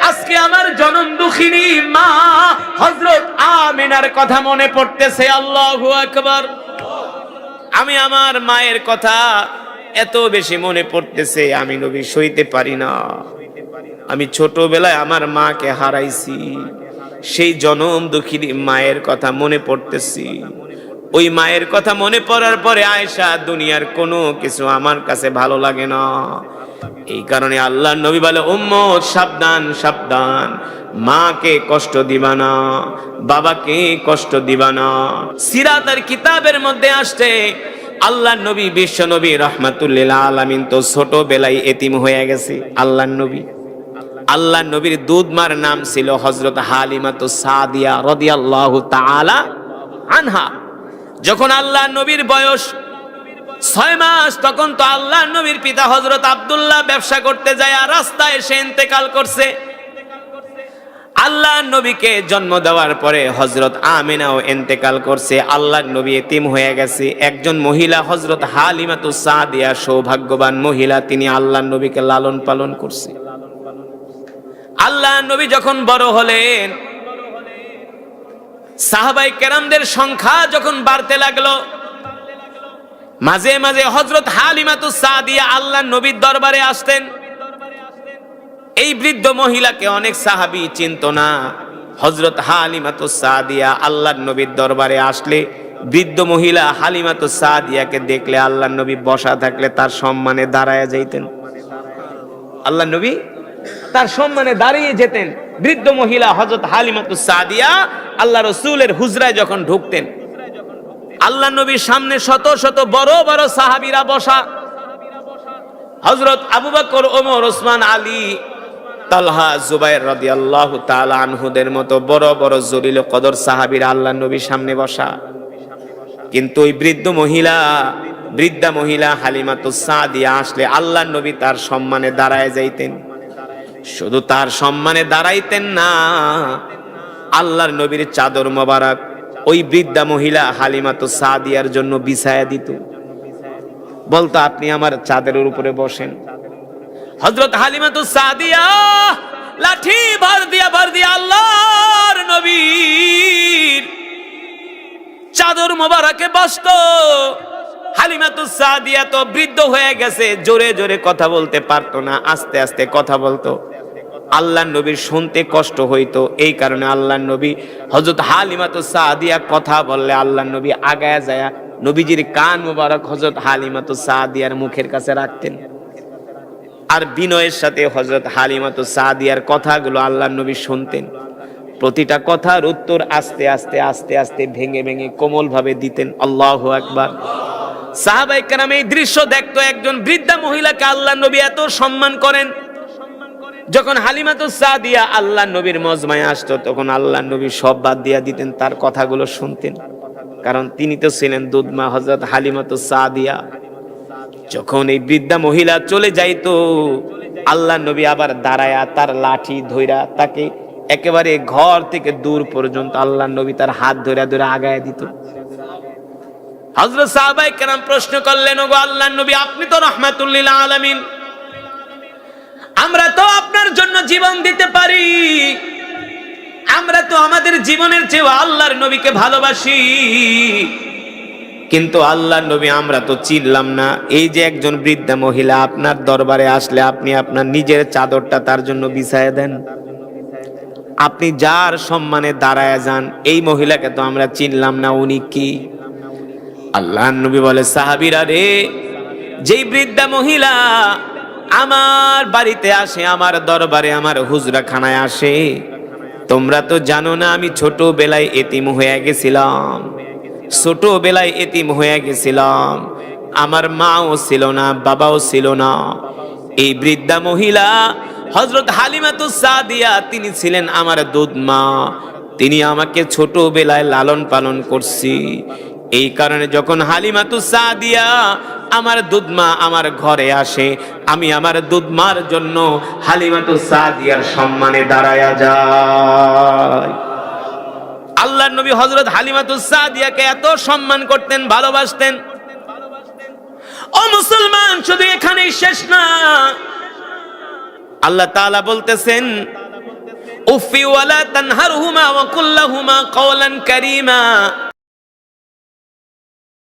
আজকে আমার জনম দুঃখিনী মা হযরত আমিনার কথা মনে পড়তেছে। আল্লাহু আকবার। আমি আমার মায়ের কথা এত বেশি মনে পড়তেছে, আমি নবী সইতে পারি না। আমি ছোটবেলায় আমার মাকে হারাইছি, সেই জনম দুঃখিনী মায়ের কথা মনে পড়তেছি। ওই মায়ের কথা মনে পড়ার পরে আয়েশা, দুনিয়ার কোনো কিছু আমার কাছে ভালো লাগে না। এই কারণে আল্লাহর নবী বলে, উম্মত সাবধান, সাবধান, মাকে কষ্ট দিবা না, বাবাকে কষ্ট দিবা না। সিরাতের কিতাবের মধ্যে আসছে, আল্লাহর নবী বিশ্ব নবী রাহমাতুল লিল আলামিন তো ছোটবেলায় এতিম হয়ে গেছে। আল্লাহর নবীর দুধমার নাম ছিল হযরত হালিমাতুস সাদিয়া রাদিয়াল্লাহু তাআলা আনহা। যখন আল্লাহর নবীর বয়স 6 মাস, তখন তো আল্লাহর নবীর পিতা হযরত আব্দুল্লাহ ব্যবসা করতে যায় আর রাস্তায় এসে ইন্তেকাল করছে। আল্লাহর নবীকে জন্ম দেওয়ার পরে হযরত আমিনাও ইন্তেকাল করছে। আল্লাহর নবী এতিম হয়ে গেছে। একজন মহিলা হযরত হালিমাতুস সাদিয়া, সৌভাগ্যবান মহিলা, তিনি আল্লাহর নবীকে লালন পালন করছে। আল্লাহর নবী যখন বড় হলেন, সাহাবায়ে কেরামদের সংখ্যা যখন বাড়তে লাগলো, মাঝে মাঝে হযরত হালিমাতুস সাদিয়া আল্লাহর নবীর দরবারে আসতেন। এই বৃদ্ধ মহিলাকে অনেক সাহাবী চিনত না। হযরত হালিমাতুস সাদিয়া আল্লাহর নবীর দরবারে আসলে বৃদ্ধ মহিলা হালিমাতুস সাদিয়াকে দেখলে আল্লাহর নবী বসা থাকলে তার সম্মানে দাঁড়ায় যাইতেন। আল্লাহর নবী তার সম্মানে দাঁড়িয়ে যেতেন। বৃদ্ধ মহিলা হযরত হালিমাতুস সাদিয়া আল্লাহ রাসূলের হুজরায় যখন ঢুকতেন, আল্লাহর নবীর সামনে শত শত বড় বড় সাহাবীরা বসা। হযরত আবু বকর, ওমর, ওসমান, আলী, তালহা, জুবাইর রাদিয়াল্লাহু তাআলা আনহুদের মতো বড় বড় জলিল কদর সাহাবীরা আল্লাহর নবীর সামনে বসা। কিন্তু ওই বৃদ্ধা মহিলা হালিমাতুস সাদিয়া আসলে আল্লাহর নবী তার সম্মানে দাঁড়ায় যাইতেন। শুধু তার সম্মানে দাঁড়াইতেন না, আল্লাহর নবীর চাদর মোবারক ওই বৃদ্ধা মহিলা হালিমাতুস সাদিয়ার জন্য বিছায়া দিত। বলতো, আপনি আমার চাদরের উপরে বসেন। হযরত হালিমাতুস সাদিয়া লাঠি ভর দিয়া আল্লাহর নবীর চাদর মোবারকে বসতো। হালিমাতুস সাদিয়া তো বৃদ্ধ হয়ে গেছে, জোরে জোরে কথা বলতে পারতো না, আস্তে আস্তে কথা বলতো। আল্লাহর নবীর শুনতে কষ্ট হইতো। এই কারণে আল্লাহর নবী হযরত হালিমাতুস সাদিয়া কথা বললে আল্লাহর নবী আগায়া যায় নবীজির কান মোবারক হযরত হালিমাতুস সাদিয়ার মুখের কাছে রাখতেন। আর বিনয়ের সাথে হযরত হালিমাতুস সাদিয়ার কথাগুলো আল্লাহর নবী শুনতেন। প্রতিটা কথার উত্তর আস্তে আস্তে আস্তে আস্তে ভেঙে ভেঙে কোমল ভাবে দিতেন। আল্লাহু আকবার। সাহাবায়ে কেরাম এই দৃশ্য দেখতো, একজন বৃদ্ধা মহিলাকে আল্লাহর নবী এত সম্মান করেন। যখন হালিমাতুস সাদিয়া আল্লাহর নবীর মজমায় আসতো, তখন আল্লাহর নবী সব বাদ দিয়া দিতেন, তার কথাগুলো শুনতেন, কারণ তিনি তো ছিলেন দুধমা হযরত হালিমাতুস সাদিয়া। যখন এই বৃদ্ধা মহিলা চলে যাইতো, আল্লাহর নবী আবার দাঁড়ায়া তার লাঠি ধইরা তাকে একেবারে ঘর থেকে দূর পর্যন্ত আল্লাহর নবী তার হাত ধরে ধরে আগায় দিত। হযরত সাহাবায়ে কেরাম প্রশ্ন করলেন, ওগো আল্লাহর নবী, আপনি তো রাহমাতুল লিল আলামিন, আমরা তো আপনার জন্য জীবন দিতে পারি, আমরা তো আমাদের জীবনের চেয়ে আল্লাহর নবীকে ভালোবাসি, কিন্তু আল্লাহর নবী আমরা তো চিনলাম না। এই যে একজন বৃদ্ধা মহিলা আপনার দরবারে আসলে আপনি আপনার নিজের চাদরটা তার জন্য বিছায়া দেন, আপনি যার সম্মানে দাঁড়ায় যান, এই মহিলাকে তো আমরা চিনলাম না, উনি কি? আল্লাহর নবী বলে, সাহাবীরা রে, যেই বৃদ্ধা মহিলা আমার বাড়িতে আসে, আমার দরবারে, আমার হুজরাখানায় আসে, তোমরা তো জানো না আমি ছোটবেলায় এতিম হয়ে গেছিলাম, ছোটবেলায় এতিম হয়ে গেছিলাম, আমার মাও ছিল না, বাবাও ছিল না। এই বৃদ্ধা মহিলা হযরত হালিমাতুস সাদিয়া, তিনি ছিলেন আমার দুধ মা, তিনি আমাকে ছোটবেলায় লালন পালন করছি। এই কারণে যখন হালিমাতুস সাদিয়া আমার দুধ মা আমার ঘরে আসে, আমি আমার দুধ মার জন্য হালিমাতুস সাদিয়ার সম্মানে দাঁড়ায়া যাই। আল্লাহর নবী হযরত হালিমাতুস সাদিয়াকে এত সম্মান করতেন, ভালোবাসতেন। ও মুসলমান, শুধু এখানেই শেষ না, আল্লাহ তাআলা বলতেছেন, উফি ওয়ালা তানহারহুমা ওয়া কুল লাহুমা কওলান কারীমা।